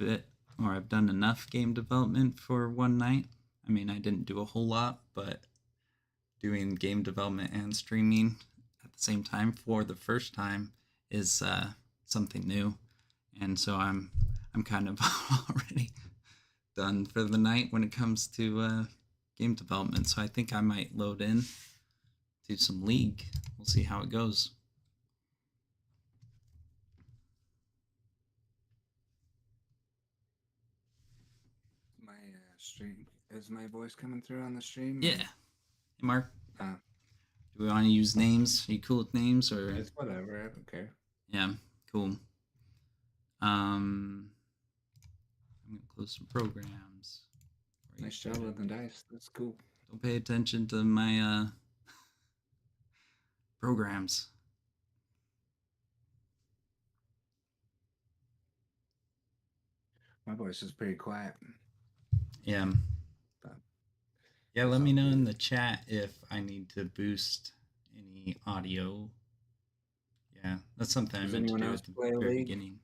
enough game development for one night. I mean, I didn't do a whole lot, but doing game development and streaming at the same time for the first time is something new, and so I'm kind of already done for the night when it comes to game development. So I think I might load in to some League. We'll see how it goes. My stream, is my voice coming through on the stream? Yeah. Hey, Mark. Do we want to use names? Are you cool with names, or? It's whatever. I don't care. Yeah. Cool. I'm gonna close some programs. Nice job with the dice. That's cool. Don't pay attention to my programs. My voice is pretty quiet. Yeah. Yeah, let me know in the chat if I need to boost any audio. Yeah, that's something I meant to do at the very beginning.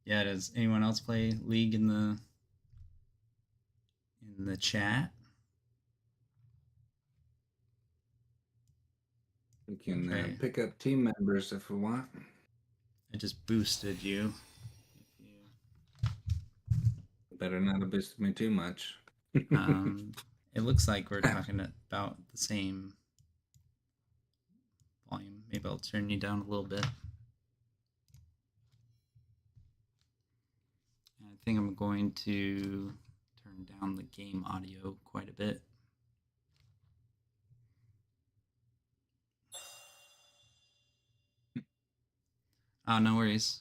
Yeah, does anyone else play League in the chat? We can pick up team members if we want. I just boosted you. Better not have boosted me too much. It looks like we're talking about the same volume. Maybe I'll turn you down a little bit. I think I'm going to turn down the game audio quite a bit. Oh, no worries.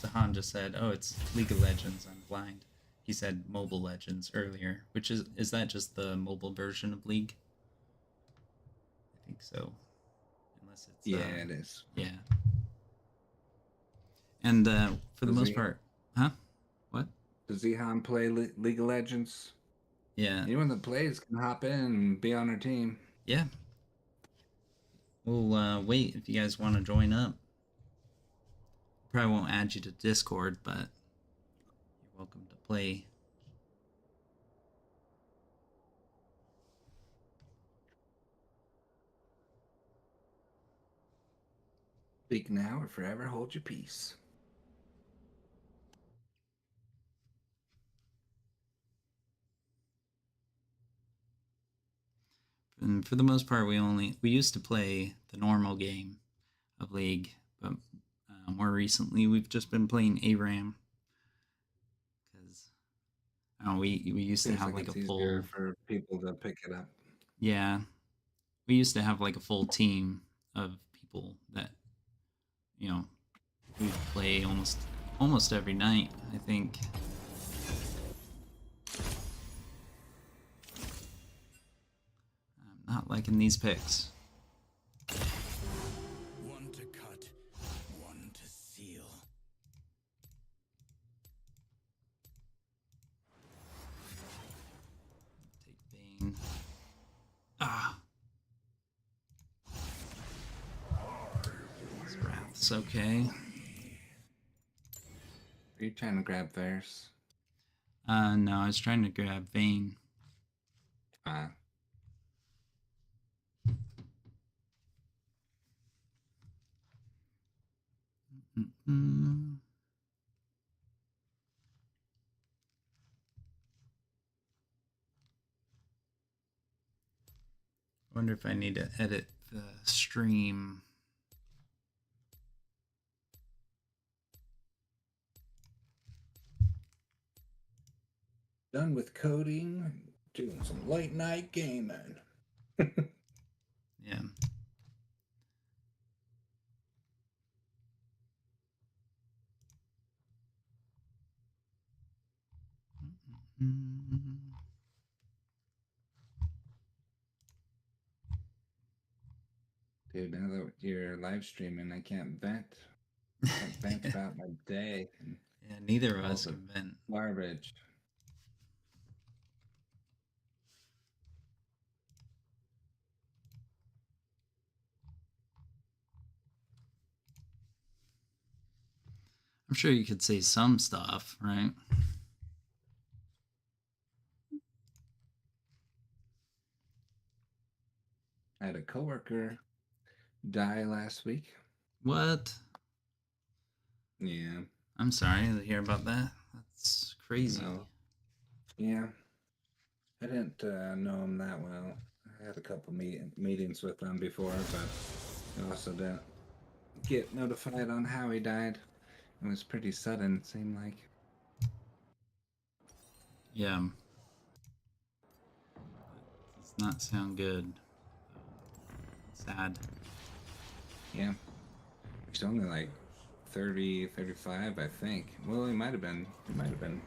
Zahan just said, "Oh, it's League of Legends. I'm blind." He said Mobile Legends earlier, which is that just the mobile version of League? I think so. Unless it's it is. Yeah. And for the most part, huh? What? Does Zehan play League of Legends? Yeah. Anyone that plays can hop in and be on our team. Yeah. We'll wait if you guys want to join up. Probably won't add you to Discord, but you're welcome to play. Speak now or forever hold your peace. And for the most part, we used to play the normal game of League, but more recently we've just been playing ARAM because we used to have like a full for people to pick it up. Yeah, we used to have like a full team of people that we'd play almost every night, I think. I'm not liking these picks. One to cut, one to seal. That's okay. Are you trying to grab theirs? No, I was trying to grab Vane. Ah. Mm-mm. Wonder if I need to edit the stream. Done with coding, doing some late night gaming. Yeah. Mm-mm. Dude, now that you're live streaming, I can't vent. I can't vent about my day and Yeah, neither of all us the can vent. garbage. I'm sure you could say some stuff, right? I had a coworker die last week. What? Yeah. I'm sorry to hear about that. That's crazy. No. Yeah. I didn't know him that well. I had a couple meetings with him before, but I also didn't get notified on how he died. It was pretty sudden, it seemed like. Yeah. Does not sound good. Sad. Yeah. He's only like 30, 35, I think. Well, he might have been. He might have been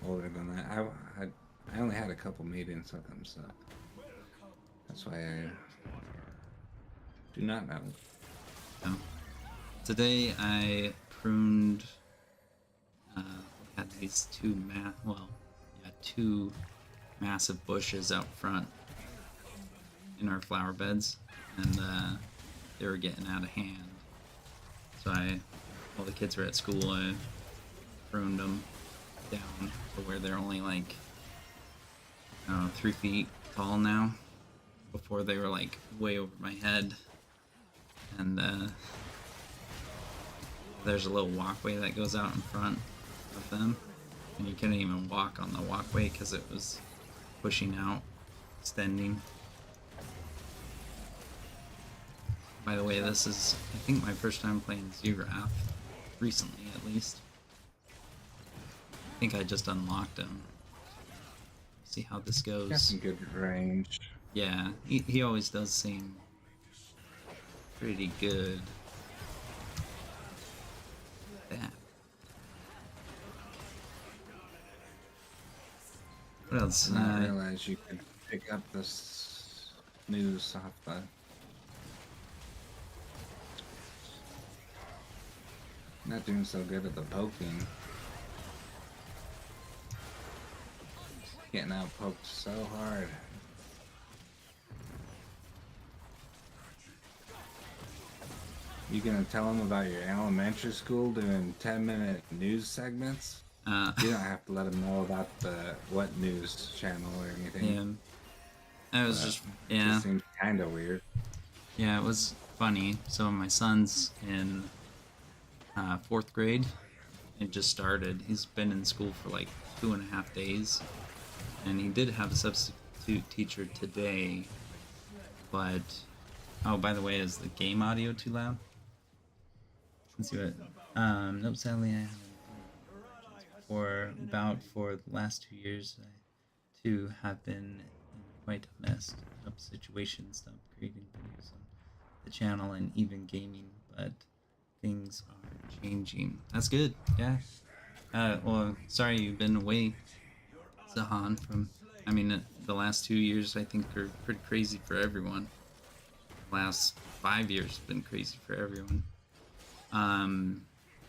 older than that. I only had a couple meetings with him, so that's why I do not know. Yeah. Today I pruned. Had these two massive bushes out front in our flower beds, and they were getting out of hand. So while the kids were at school, I pruned them down to where they're only like, I don't know, 3 feet tall now. Before they were like way over my head, and there's a little walkway that goes out in front of them, and you couldn't even walk on the walkway because it was pushing out, extending. By the way, this is, I think, my first time playing Zerath, recently at least. I think I just unlocked him. See how this goes. Got some good range. Yeah, he always does seem pretty good. That. What else? I didn't realize you could pick up this news off the. Not doing so good at the poking. Getting out poked so hard. You gonna tell them about your elementary school doing 10-minute news segments? You don't have to let them know about what news channel or anything. Yeah, it was It just seems kind of weird. Yeah, it was funny. So my son's in 4th grade. It just started. He's been in school for like 2.5 days, and he did have a substitute teacher today. But oh, by the way, is the game audio too loud? Let's see what. Nope, sadly I haven't for the last 2 years. I too have been in quite a messed up situation. Stopped creating videos on the channel and even gaming, but things are changing. That's good. Yeah. Well, sorry you've been away, Zahan. I mean, the last 2 years I think are pretty crazy for everyone. The last 5 years have been crazy for everyone.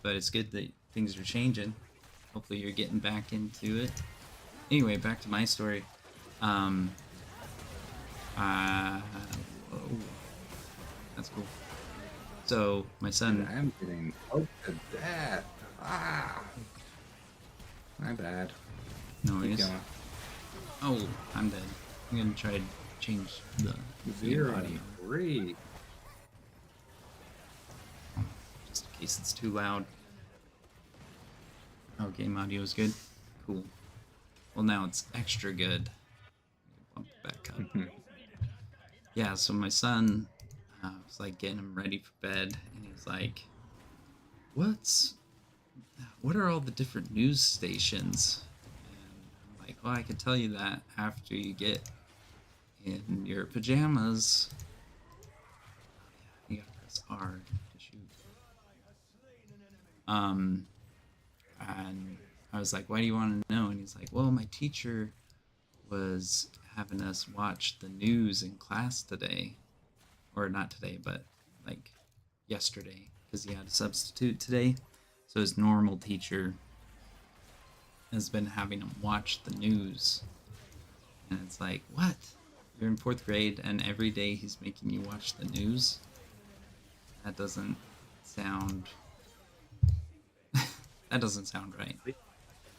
But it's good that things are changing. Hopefully you're getting back into it. Anyway, back to my story. Oh, that's cool. So my Dude, son, I'm getting poked to death. Ah, my bad. Keep noise. going. Oh, I'm dead. I'm gonna try to change the game 0 audio and 3. just in case it's too loud. Oh, game audio is good. Cool. Well, now it's extra good. Bump it back up. Yeah, so my son was like getting him ready for bed, and he's like, what are all the different news stations? And I'm like, well, I can tell you that after you get in your pajamas. You gotta press R to shoot. Um, and I was like, why do you want to know? And he's like, well, my teacher was having us watch the news in class today, or not today, but like yesterday, because he had a substitute today. So his normal teacher has been having him watch the news. And it's like, what? You're in fourth grade, and every day he's making you watch the news? That doesn't sound. That doesn't sound right.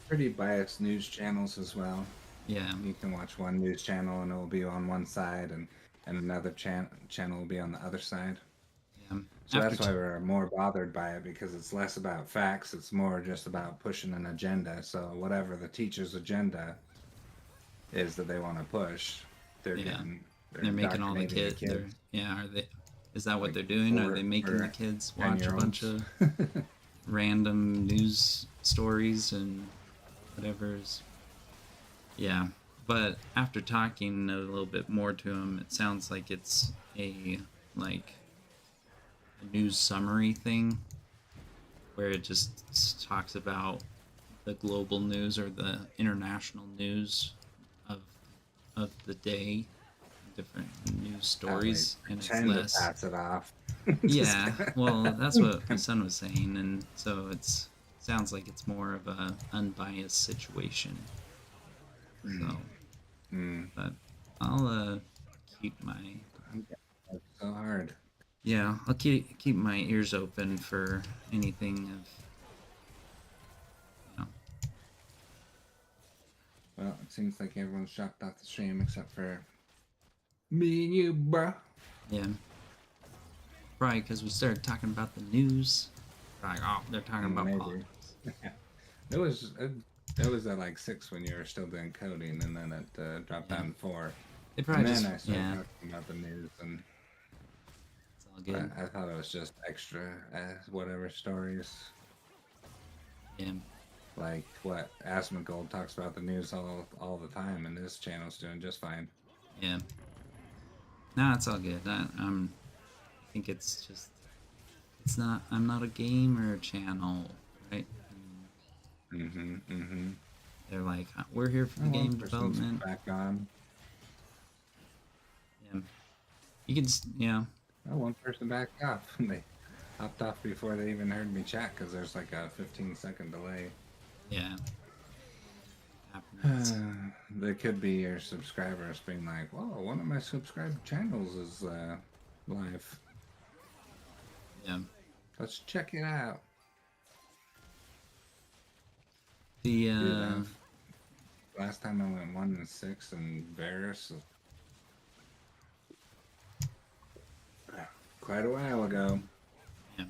Pretty biased news channels as well. Yeah. You can watch one news channel and it will be on one side, and another channel will be on the other side. Yeah. So that's why we're more bothered by it, because it's less about facts. It's more just about pushing an agenda. So whatever the teacher's agenda is that they want to push, they're getting. They're making all the kids. They're Are they? Is that what Like they're doing? Are they 4 making the or kids watch a bunch 10-year-olds. of random news stories and whatever's? Yeah, but after talking a little bit more to him, it sounds like it's a news summary thing where it just talks about the global news or the international news of the day, different news stories, and it's less. To pass it off. Yeah, well, that's what my son was saying, and so sounds like it's more of a unbiased situation. So, but I'll keep my That's so hard. yeah, I'll keep my ears open for anything of Well, it seems like everyone's dropped off the stream except for me and you, bro. Yeah. Probably because we started talking about the news. Like, oh, they're talking about politics. It was at like 6 when you were still doing coding, and then it dropped down 4. They probably and then just I started talking about the news, and it's all good. I thought it was just extra whatever stories. Yeah. Like what Asmongold talks about the news all the time, and his channel's doing just fine. Yeah. No, it's all good. I think it's just I'm not a gamer channel, right? They're like, we're here for the game development. Back on. Yeah. You can yeah. Oh, one person backed off. They hopped off before they even heard me chat because there's like a 15-second delay. Yeah. They could be your subscribers being like, "Whoa, one of my subscribed channels is live. Yeah. Let's check it out." The last time I went 1 and 6 in Varus, quite a while ago. Yeah.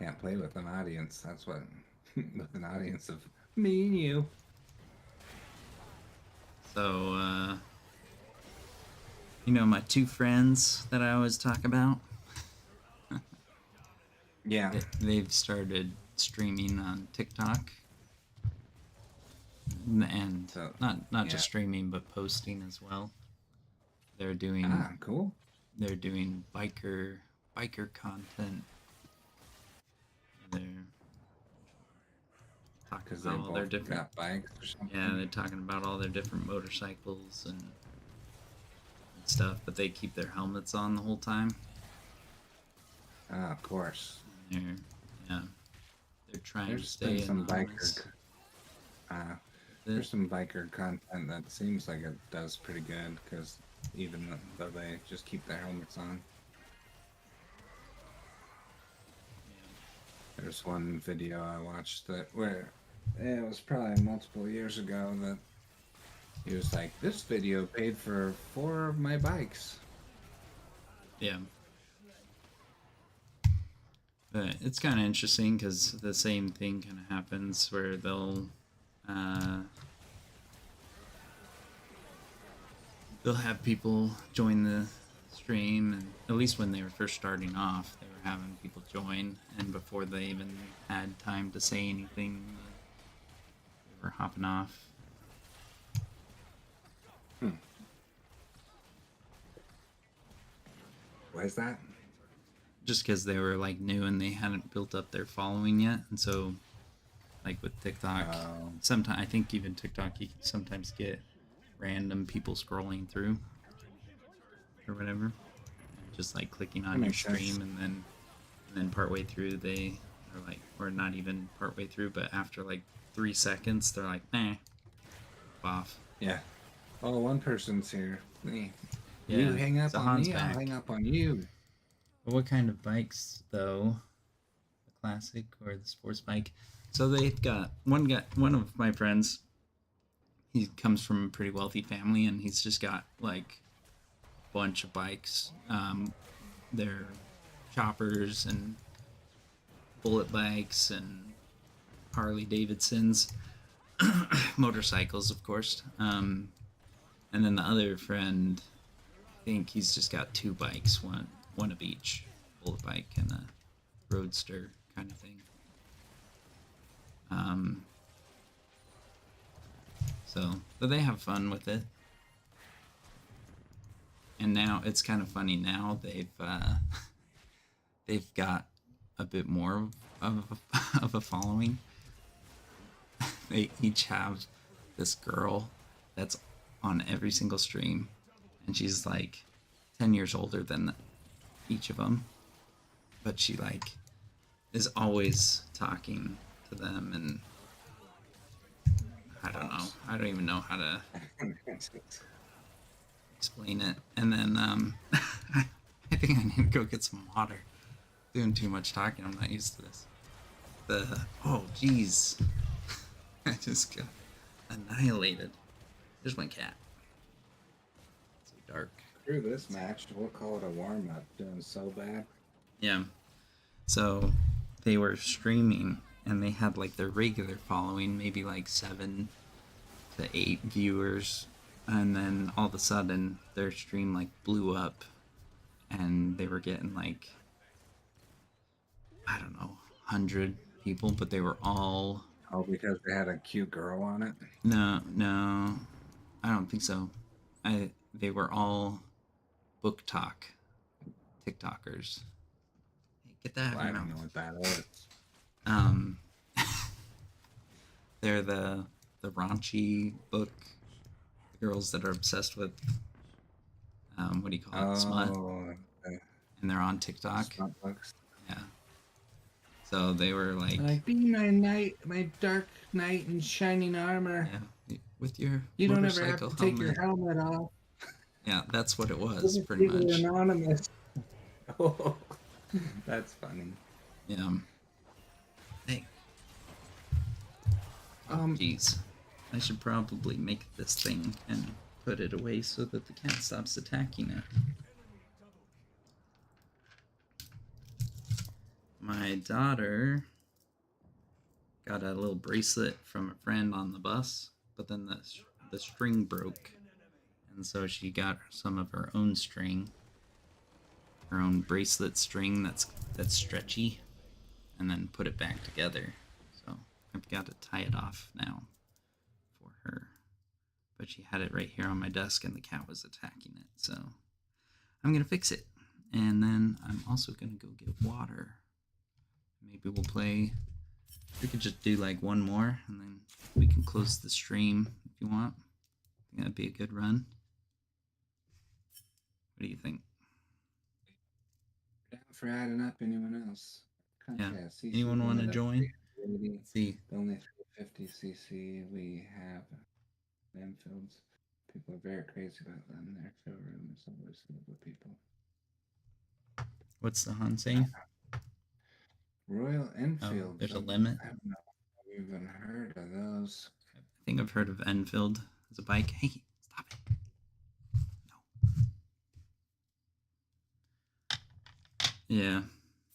Can't play with an audience. That's what with an audience of me and you. So my 2 friends that I always talk about. Yeah. They've started streaming on TikTok. And So, not just streaming, but posting as well. They're doing cool. They're doing biker content. They're talking about all their different bikes or something. Yeah, they're talking about all their different motorcycles and stuff, but they keep their helmets on the whole time. Of course. They're trying to stay There's some anonymous. There's some biker content that seems like it does pretty good, because even though they just keep their helmets on. There's one video I watched where it was probably multiple years ago that he was like, "This video paid for 4 of my bikes." Yeah. But it's kind of interesting because the same thing kind of happens where uh, they'll have people join the stream, and at least when they were first starting off, they were having people join, and before they even had time to say anything, they were hopping off. Why is that? Just because they were like new and they hadn't built up their following yet, and so like with TikTok, sometimes I think even TikTok you can sometimes get random people scrolling through or whatever, and just like clicking on your stream, sense. and then partway through they are like, or not even partway through, but after like 3 seconds they're like, nah, off. Yeah. Oh, one person's here. Yeah. Yeah, You hang up on Zahan's me, back. I'll hang up on you. But what kind of bikes though? The classic or the sports bike? So they've got one of my friends. He comes from a pretty wealthy family, and he's just got like a bunch of bikes. They're choppers and bullet bikes and Harley Davidsons, motorcycles, of course. And then the other friend, I think he's just got 2 bikes, one of each, bullet bike and a roadster kind of thing. But they have fun with it. And now it's kind of funny. Now they've got a bit more of a following. They each have this girl that's on every single stream, and she's like 10 years older than each of them, but she like is always talking to them, and I don't know. I don't even know how to explain it. And then I think I need to go get some water. Doing too much talking. I'm not used to this. Oh jeez, I just got annihilated. There's my cat. So dark. Through this match, we'll call it a warm up. Doing so bad. Yeah. So they were streaming, and they had like their regular following, maybe like 7 to 8 viewers, and then all of a sudden their stream like blew up, and they were getting like, I don't know, 100 people, but they were all... Oh, because they had a cute girl on it? No, I don't think so. They were all book talk TikTokers. Hey, get that Well, out of I your don't know mouth. what that is. They're the raunchy book girls that are obsessed with what do you call it, smut, Okay. and they're on TikTok. Smut books. Yeah. So they were like, be my knight, my dark knight in shining armor. yeah, with your You don't ever motorcycle have to take helmet. your helmet off. Yeah, that's what it was, pretty much. Anonymous. Oh, that's funny. Yeah. Hey. Jeez. I should probably make this thing and put it away so that the cat stops attacking it. My daughter got a little bracelet from a friend on the bus, but then the string broke, and so she got some of her own string, her own bracelet string that's stretchy, and then put it back together. So I've got to tie it off now for her. But she had it right here on my desk, and the cat was attacking it. So I'm gonna fix it, and then I'm also gonna go get water. Maybe we'll play. We could just do like one more, and then we can close the stream if you want. I think that'd be a good run. What do you think? Down for adding up anyone else? Yeah. Anyone want to join? Let's see. Only 350 cc. We have landfills. People are very crazy about them. Their showroom is always filled with people. What's the Han saying? Royal Oh, Enfield. there's a limit. I don't know if I've even heard of those. I think I've heard of Enfield as a bike. Hey, stop it. No. Yeah.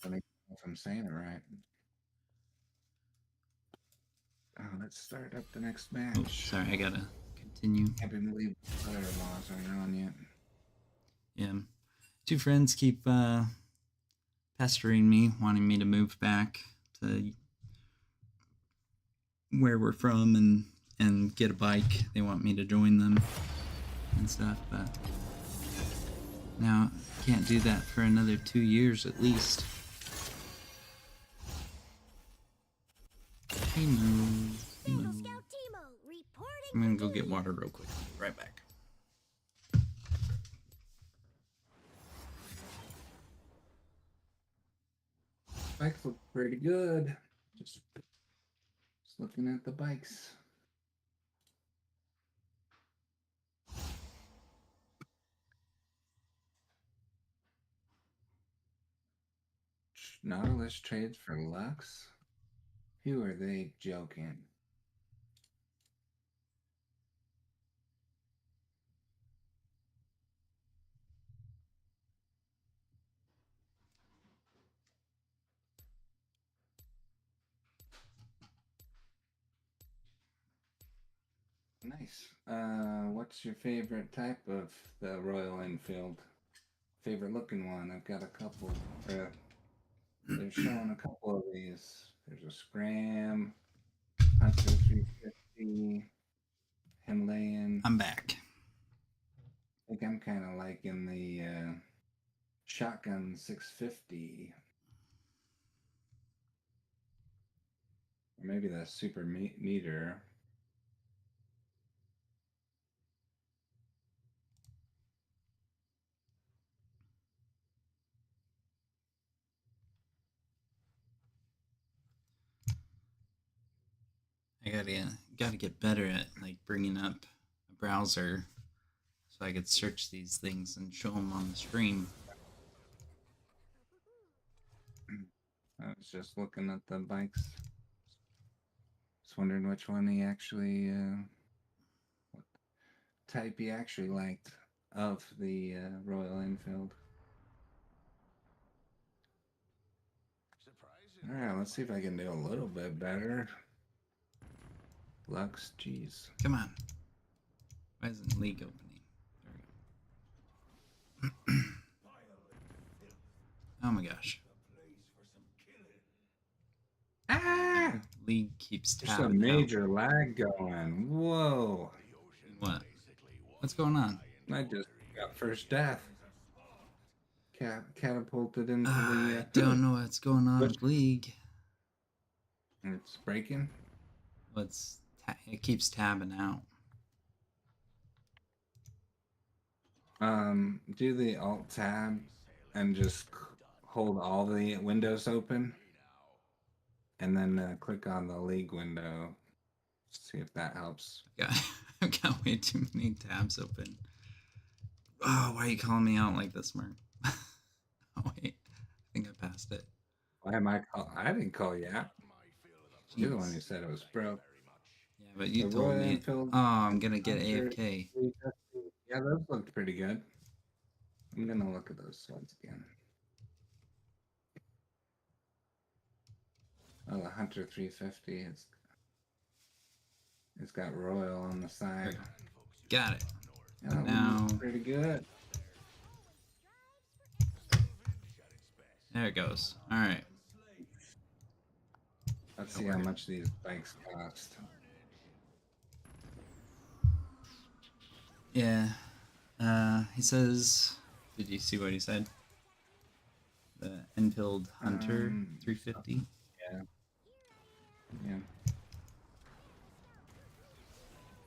I don't know if I'm saying it right. Oh, let's start up the next match. Oh, sorry, I gotta continue. Can't believe the weather laws aren't on yet. Yeah. Two friends keep pestering me, wanting me to move back to where we're from and get a bike. They want me to join them and stuff, but now can't do that for another 2 years at least. Timo. I'm gonna go get water real quick. Right back. Bikes look pretty good. Just looking at the bikes. Nautilus trades for Lux? Who are they joking? Nice. What's your favorite type of the Royal Enfield? Favorite looking one? I've got a couple. They're showing a couple of these. There's a Scram, Hunter 350, Himalayan. I'm back. I think I'm kind of liking the Shotgun 650. Or maybe the Super Meter. I gotta get better at like bringing up a browser so I could search these things and show them on the stream. I was just looking at the bikes. Just wondering which one he actually, what type he actually liked of the Royal Enfield. All right, let's see if I can do a little bit better. Lux, jeez. Come on. Why isn't League opening? There we go. Oh my gosh. Ah! League keeps There's tabbing a out. major lag going. Whoa. What? What's going on? I just got first death. Catapulted into I the... don't know what's going on with League. It's breaking. It keeps tabbing out. Do the Alt tab and just hold all the windows open, and then click on the League window. See if that helps. I've got way too many tabs open. Oh, why are you calling me out like this, Mark? Oh wait, I think I passed it. Why am I call? I didn't call you out. You're the one who said it was broke. Yeah, but you The told Royal me. Enfield Oh, I'm gonna get Hunter AFK. 350. Yeah, those looked pretty good. I'm gonna look at those slides again. Oh, the Hunter 350 it's got Royal on the side. Got it. Yeah, that Now- one looks pretty good. There it goes. All right. Let's see how much these bikes cost. Yeah. He says. Did you see what he said? The Enfield Hunter 350. Yeah. Yeah.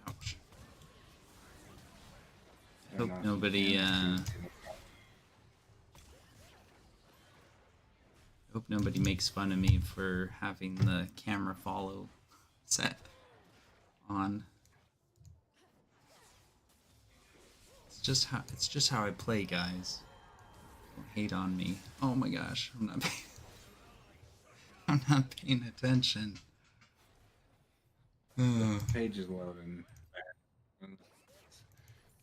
Ouch. I don't Hope know if nobody. you can. Hope nobody makes fun of me for having the camera follow set on. It's just how I play, guys. Don't hate on me. Oh my gosh, I'm not. I'm not paying attention. Ugh. Page is loading.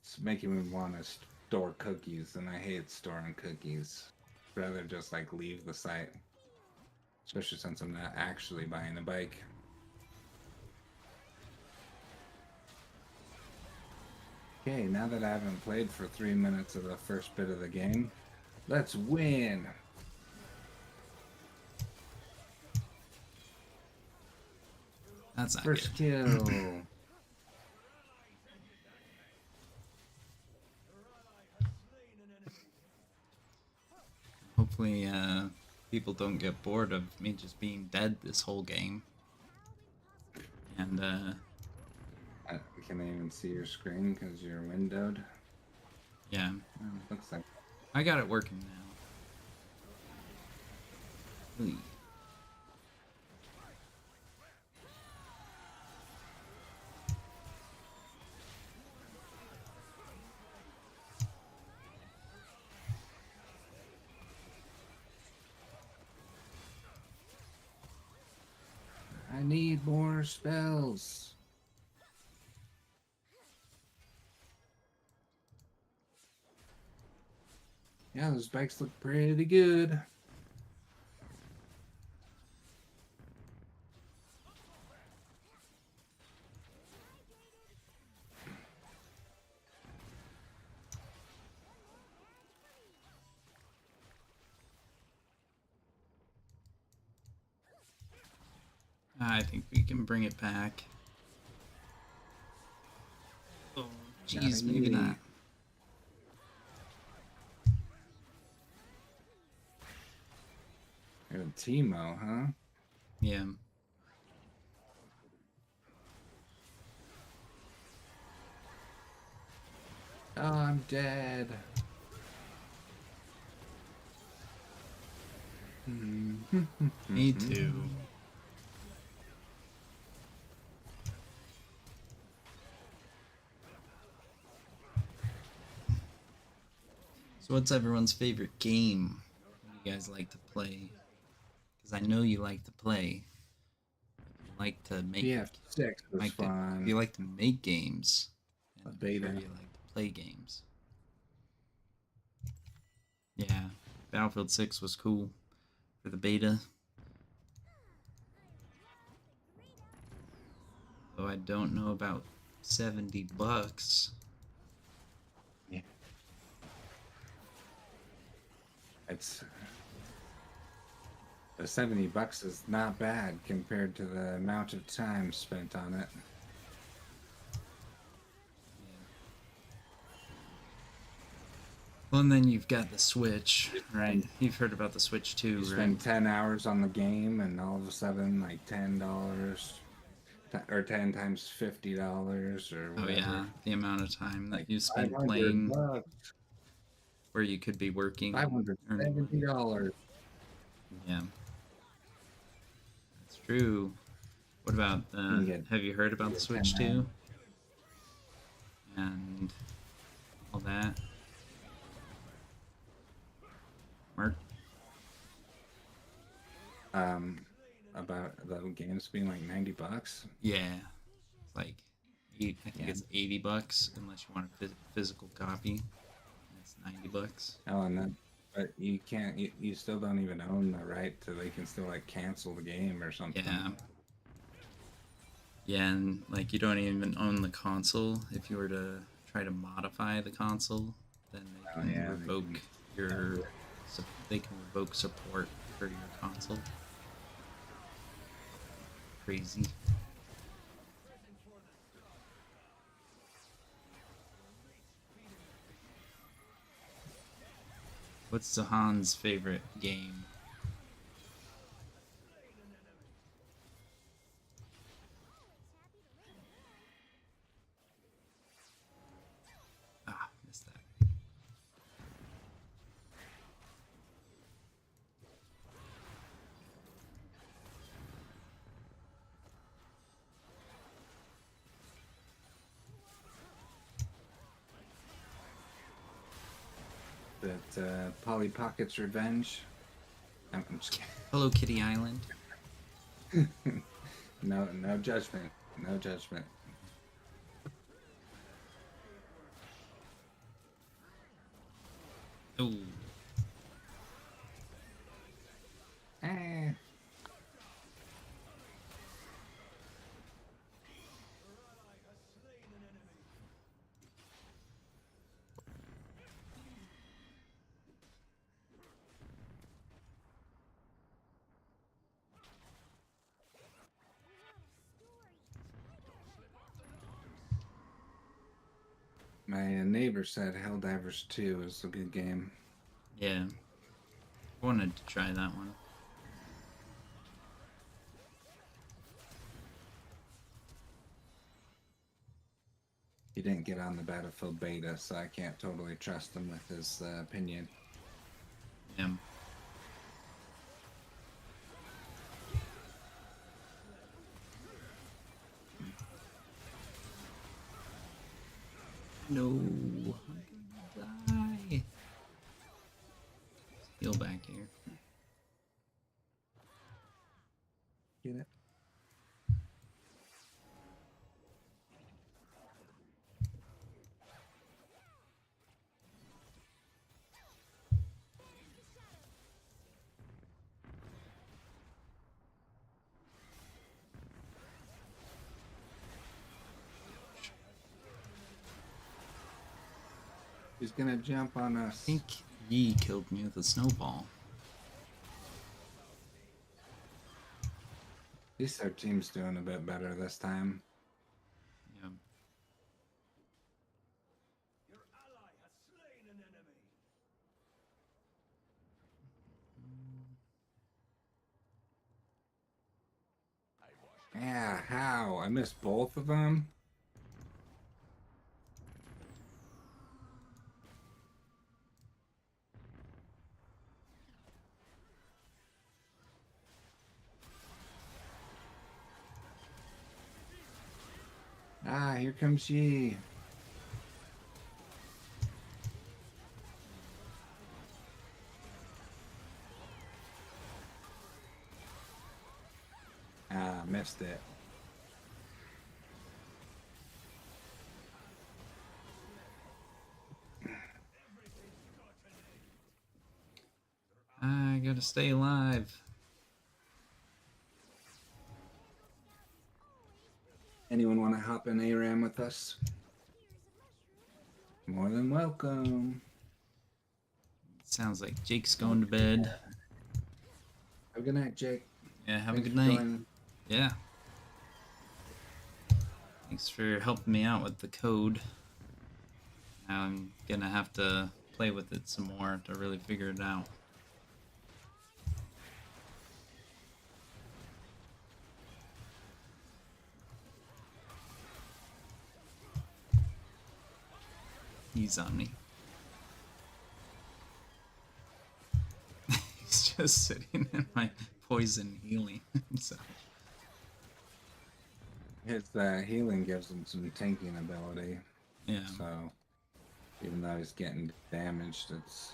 It's making me want to store cookies, and I hate storing cookies. I'd rather just like leave the site, especially since I'm not actually buying a bike. Okay, now that I haven't played for 3 minutes of the first bit of the game, let's win. That's not First good. kill. Hopefully, people don't get bored of me just being dead this whole game. And, Can I even see your screen because you're windowed? yeah. Oh, looks like. I got it working now. Ooh. I need more spells. Yeah, those bikes look pretty good. I think we can bring it back. Oh, jeez, maybe not. You're a Timo, huh? Yeah. Oh, I'm dead. Me too. So what's everyone's favorite game you guys like to play? Because I know you like to play. You like to make. BF6 was Like to, fun. if you like to make games, A and beta. I'm sure you like to play games. Yeah, Battlefield 6 was cool for the beta. Though I don't know about $70. Yeah. It's the $70 is not bad compared to the amount of time spent on it. Well, and then you've got the Switch, right? You've heard about the Switch too, You right? spend 10 hours on the game, and all of a sudden, like $10 or 10 times $50 or Oh whatever. yeah, the amount of time that Like you spend $500, playing, where you could be working, earning money. $570. Yeah, that's true. What about have you heard about the Switch 2? And all that. Mark? About the games being like $90. Yeah. It's like, I think it's $80 unless you want a physical copy. It's $90. Oh, and then, but you can't, you still don't even own the right to, they can still like cancel the game or something. Yeah. Yeah, and like you don't even own the console. If you were to try to modify the console, then they can revoke your. They can revoke support for your console. Crazy. What's Zahan's favorite game? Ah, missed that. That Polly Pocket's Revenge. I'm just kidding. Hello Kitty Island. No judgment. No judgment. Oh, Eh. My neighbor said Helldivers 2 is a good game. yeah. I wanted to try that one. He didn't get on the Battlefield beta, so I can't totally trust him with his opinion. Yeah. No. I'm gonna die. Heal back here. Get it? He's gonna jump on I us. think Yi killed me with a snowball. At least our team's doing a bit better this time. Yeah. Your ally has slain an enemy. Yeah, how? I missed both of them? Ah, here comes Yi. Ah, missed it. I gotta stay alive. Anyone want to hop in ARAM with us? More than welcome. Sounds like Jake's going to bed. Have a good night, Jake. Yeah, have Thanks a good for night. joining. Yeah. Thanks for helping me out with the code. Now I'm gonna have to play with it some more to really figure it out. He's on me. He's just sitting in my poison healing himself. His healing gives him some tanking ability. Yeah. So, even though he's getting damaged, it's...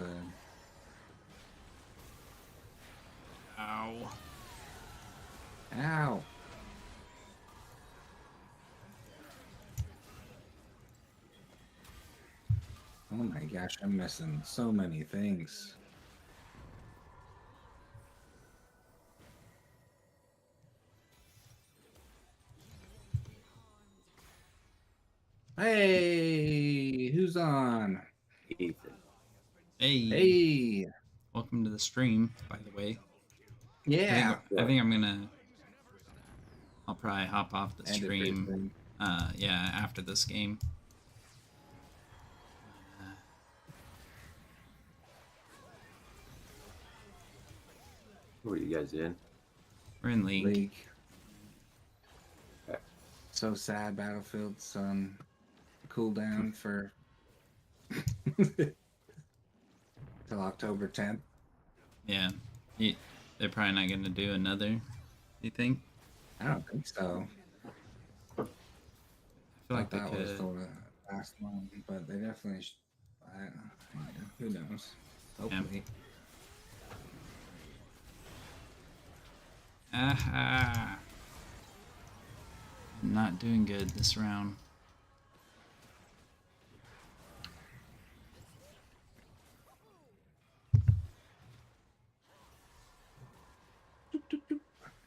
Ow. Ow! Oh my gosh, I'm missing so many things. Hey! Who's on? Ethan. Hey. Hey! Welcome to the stream, by the way. Yeah! I think I'm gonna. I'll probably hop off the End it pretty stream. soon. Yeah, after this game. Who are you guys in? We're in League. League. Okay. So sad Battlefield's on cooldown for till October 10th. Yeah. They're probably not gonna do another. You think? I don't think so. I feel like they that was could. the last one, but they definitely. Who knows? Hopefully. Aha. I'm not doing good this round.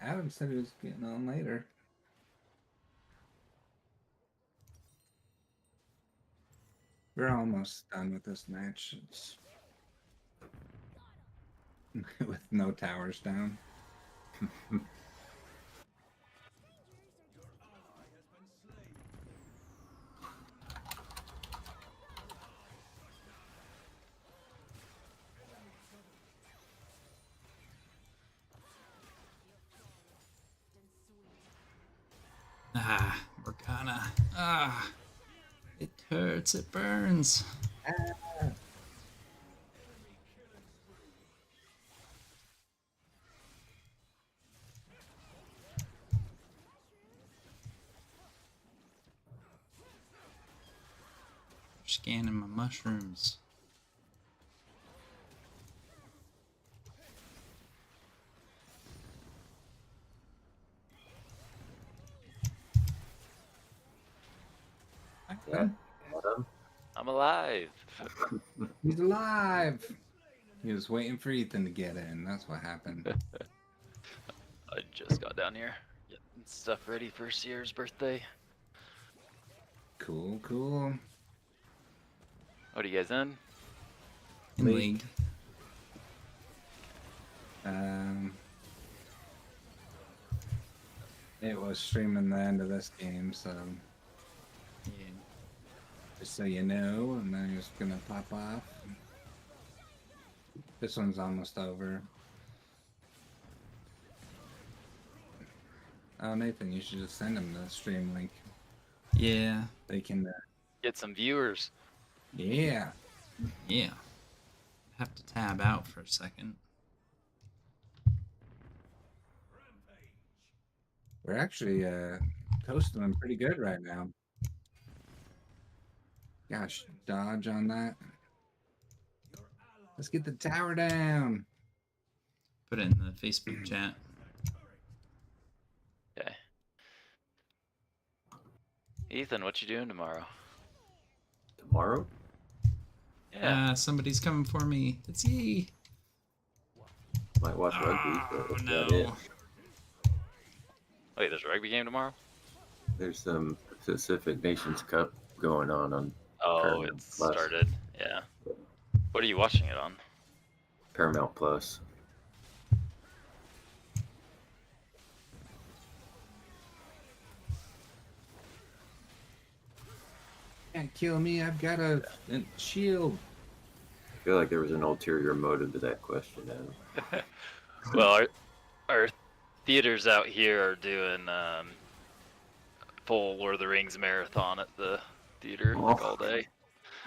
Adam said he was getting on later. We're almost done with this match. It's with no towers down. Ah, Morgana. Ah, it hurts. It burns. Scanning my mushrooms. Yeah. Adam? I'm alive. He's alive. He was waiting for Ethan to get in. That's what happened. I just got down here. Getting stuff ready for Sierra's birthday. Cool, cool. What are you guys in? In League. league. It was streaming the end of this game, so Yeah. just so you know, and then it's gonna pop off. This one's almost over. Oh, Nathan, you should just send them the stream link. Yeah. They can, Get some viewers. yeah. Yeah. Have to tab out for a second. We're actually toasting them pretty good right now. Gosh, dodge on that. Let's get the tower down. Put it in the Facebook chat. Okay. Ethan, what you doing tomorrow? Tomorrow? Yeah. Somebody's coming for me. It's ye. Might watch rugby, but Oh, that's no. about it. Wait, there's a rugby game tomorrow? There's some Pacific Nations Cup going on Oh, Paramount it's Plus. started. Yeah. What are you watching it on? Paramount Plus. Can't kill me. I've got a shield. I feel like there was an ulterior motive to that question, Adam. Well, our theaters out here are doing full Lord of the Rings marathon at the theater like all day.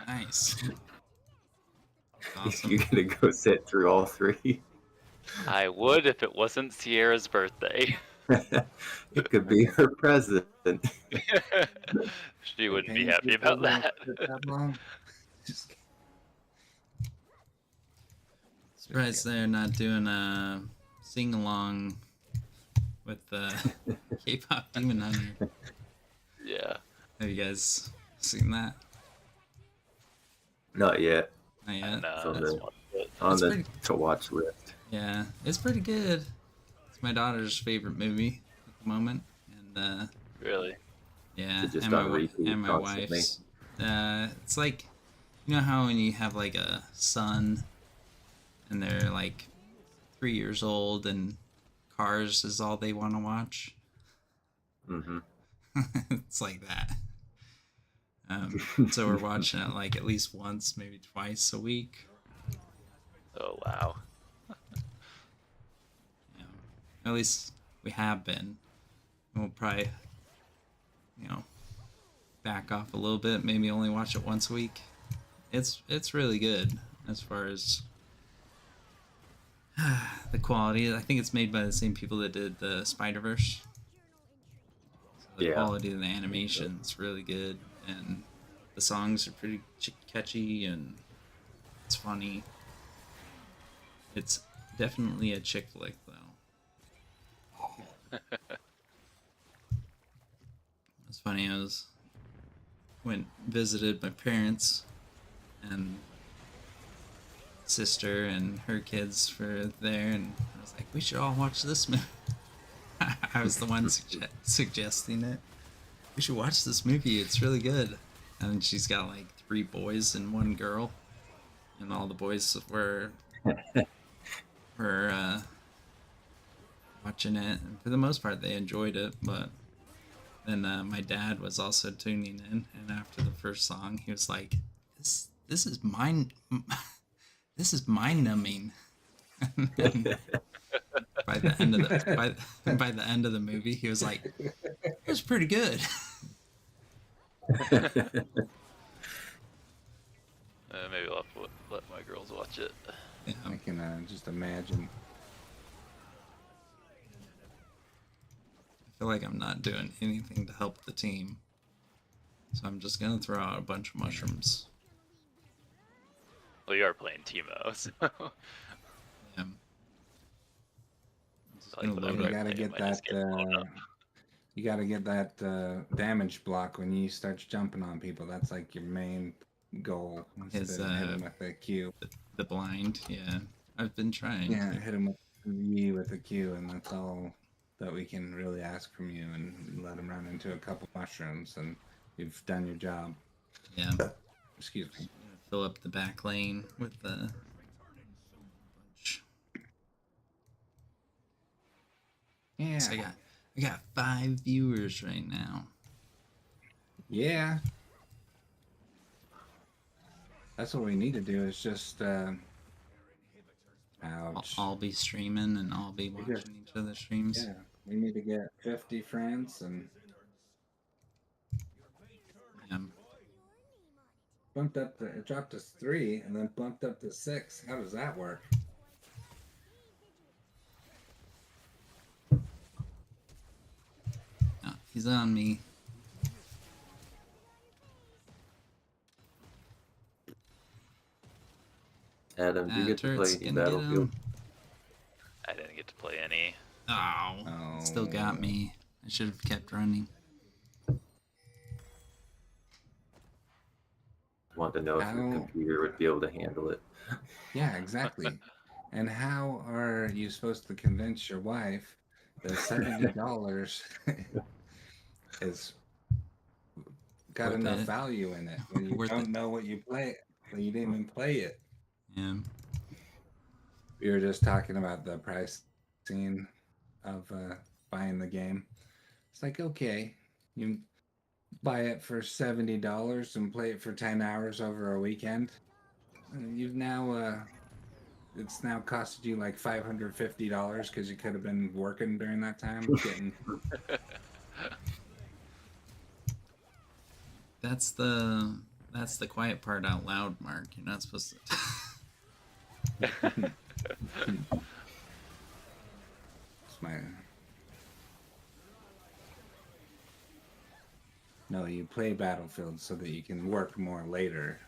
Nice. Awesome. You're gonna go sit through all three? I would if it wasn't Sierra's birthday. It could be her present. She wouldn't be Paying happy people about that. that long. Just Surprised they're not doing a sing along with the K-pop Demon Hunter. Yeah. Have you guys seen that? Not yet. Not yet. No, So that's the- one, but On It's the pretty- to watch list. Yeah, it's pretty good. It's my daughter's favorite movie at the moment, and really. yeah, Is it just and my, on repeat and my constantly? wife's. It's like, you know how when you have like a son, and they're like 3 years old, and Cars is all they want to watch. Mm-hmm. It's like that. So we're watching it like at least once, maybe twice a week. Oh wow. Yeah. At least we have been. And we'll probably, back off a little bit. Maybe only watch it once a week. It's really good as far as the quality. I think it's made by the same people that did the Spider-Verse. So the Yeah. quality of the animation's really good, and the songs are pretty catchy, and it's funny. It's definitely a chick flick, though. It's funny. Went visited my parents and sister and her kids were there, and I was like, we should all watch this movie. I was the one suggesting it. We should watch this movie. It's really good. And she's got like 3 boys and 1 girl, and all the boys were watching it. And for the most part, they enjoyed it. But then my dad was also tuning in, and after the first song, he was like, "This is mind, this is mind numbing." By the end of by the end of the movie, he was like, "It was pretty good." Maybe I'll have to let my girls watch it. Yeah, I can just imagine. I feel like I'm not doing anything to help the team, so I'm just gonna throw out a bunch of mushrooms. Well, you are playing Teemo, so Yeah. I'm just Like, gonna whatever. load You up. gotta It get might just that. get blown up. You gotta get that damage block when you start jumping on people. That's like your main goal. Is, Instead of hit them with a Q. The blind. Yeah, I've been trying. Yeah, to. hit them with a Q, and that's all that we can really ask from you. And let them run into a couple mushrooms, and you've done your job. Yeah. Excuse me. Fill up the back lane with the bunch. Yeah. So I got 5 viewers right now. Yeah. That's what we need to do. Is just. Ouch. I'll be streaming and I'll be We watching just- each other's streams. Yeah, we need to get 50 friends and Yeah. bumped up to it dropped to 3 and then bumped up to 6. How does that work? Oh, he's on me. Adam, do you get to Turret's play any gonna get Battlefield? him. I didn't get to play any. Oh, still got me. I should have kept running. Want to know if your How- computer would be able to handle it. Yeah, exactly. And how are you supposed to convince your wife that $70 is got Worth enough it. value in it when you Worth don't it. know what you play, when you didn't even play it? Yeah. We were just talking about the pricing of buying the game. It's like, okay, you buy it for $70 and play it for 10 hours over a weekend. You've now it's now costed you like $550 because you could have been working during that time getting. That's the quiet part out loud, Mark. You're not supposed to. It's my. No, you play Battlefield so that you can work more later.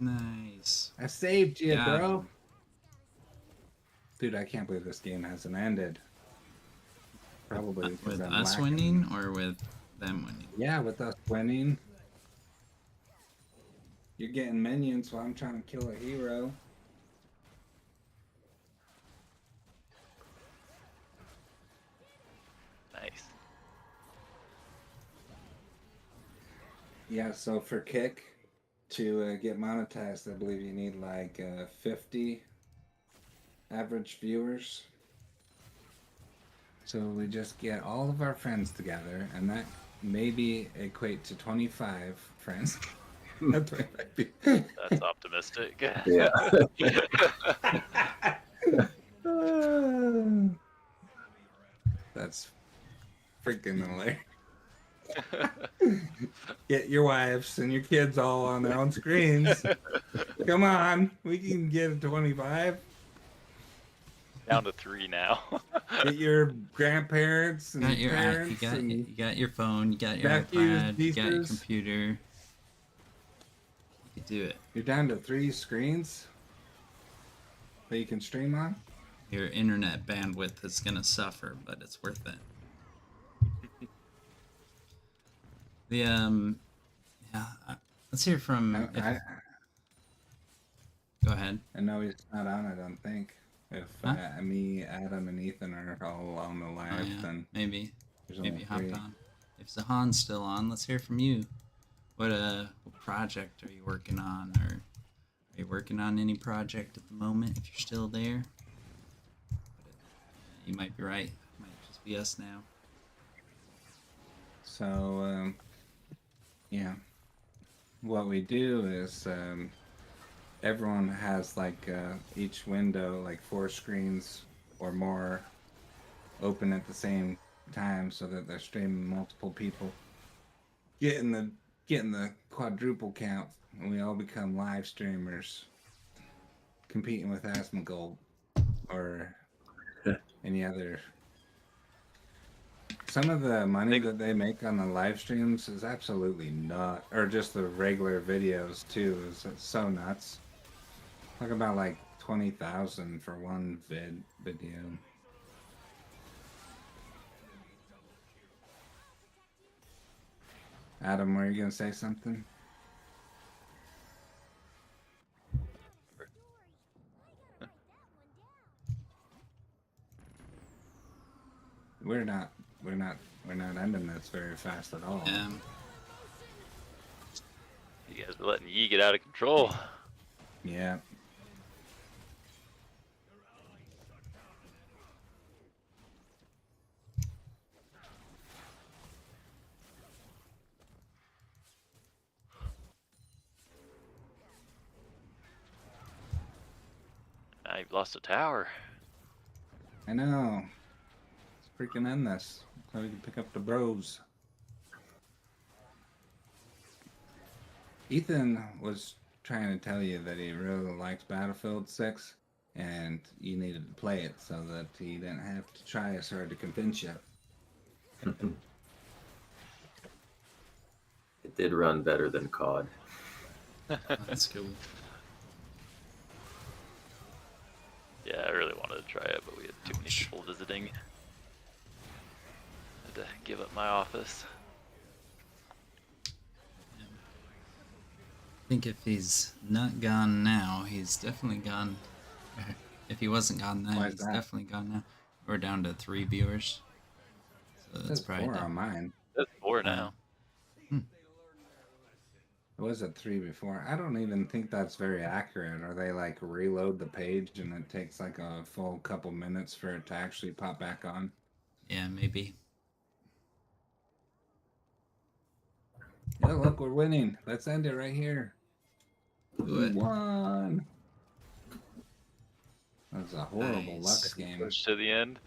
Nice. I saved you, Yeah. bro. Dude, I can't believe this game hasn't ended. Probably because With I'm us lacking. winning or with them winning? Yeah, with us winning. You're getting minions while I'm trying to kill a hero. Nice. Yeah, so for Kick to get monetized, I believe you need like 50 average viewers. So we just get all of our friends together, and that maybe equate to 25 friends. That's what it might be. That's optimistic. Yeah. That's freaking hilarious. Get your wives and your kids all on their own screens. Come on, we can get a 25. Down to 3 now. Get your grandparents and You got your parents and you got your phone, you got your nephews, iPad, you got your nieces. computer. You could do it. you're down to 3 screens that you can stream on. your internet bandwidth is gonna suffer, but it's worth it. The yeah, let's hear from. Go ahead. I know he's not on. I don't think. If me, Adam, and Ethan are all on the live, then maybe there's only hopped 3. on. If Zahan's still on, let's hear from you. What project are you working on, or are you working on any project at the moment? If you're still there, you might be right. It might just be us now. So, yeah, what we do is everyone has like each window, like 4 screens or more, open at the same time, so that they're streaming multiple people, getting the quadruple count, and we all become live streamers, competing with Asmongold or any other. Some of the money that they make on the live streams is absolutely not, or just the regular videos too, is so nuts. Talk about like 20,000 for one video. Adam, were you gonna say something? We're not ending this very fast at all. You guys are letting Yi get out of control. Yeah. Now you've lost a tower. I know. Let's freaking end this so we can pick up the bros. Ethan was trying to tell you that he really likes Battlefield 6, and you needed to play it so that he didn't have to try as hard to convince you. It did run better than COD. That's cool. Yeah, I really wanted to try it, but we had too many people visiting. Had to give up my office. I think if he's not gone now, he's definitely gone. If he wasn't gone then, he's definitely gone now. We're down to 3 viewers. So that's probably 4 on mine. That's 4 now. It was at 3 before. I don't even think that's very accurate. Or they like reload the page and it takes like a full couple minutes for it to actually pop back on. Yeah, maybe. Yeah, look, we're winning. Let's end it right here. Do it. We won. That was a horrible Lux game. Push to the end.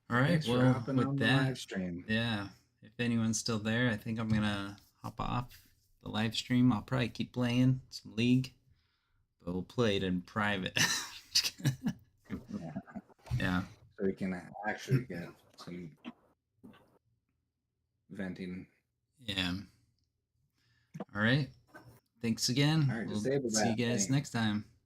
All right, Thanks for well, hopping with on that, the live stream. yeah, if anyone's still there, I think I'm gonna hop off the live stream. I'll probably keep playing some League, but we'll play it in private. Yeah. So we can actually get some venting. Yeah. All right. Thanks again. All right, We'll disable see you that guys thing. next time.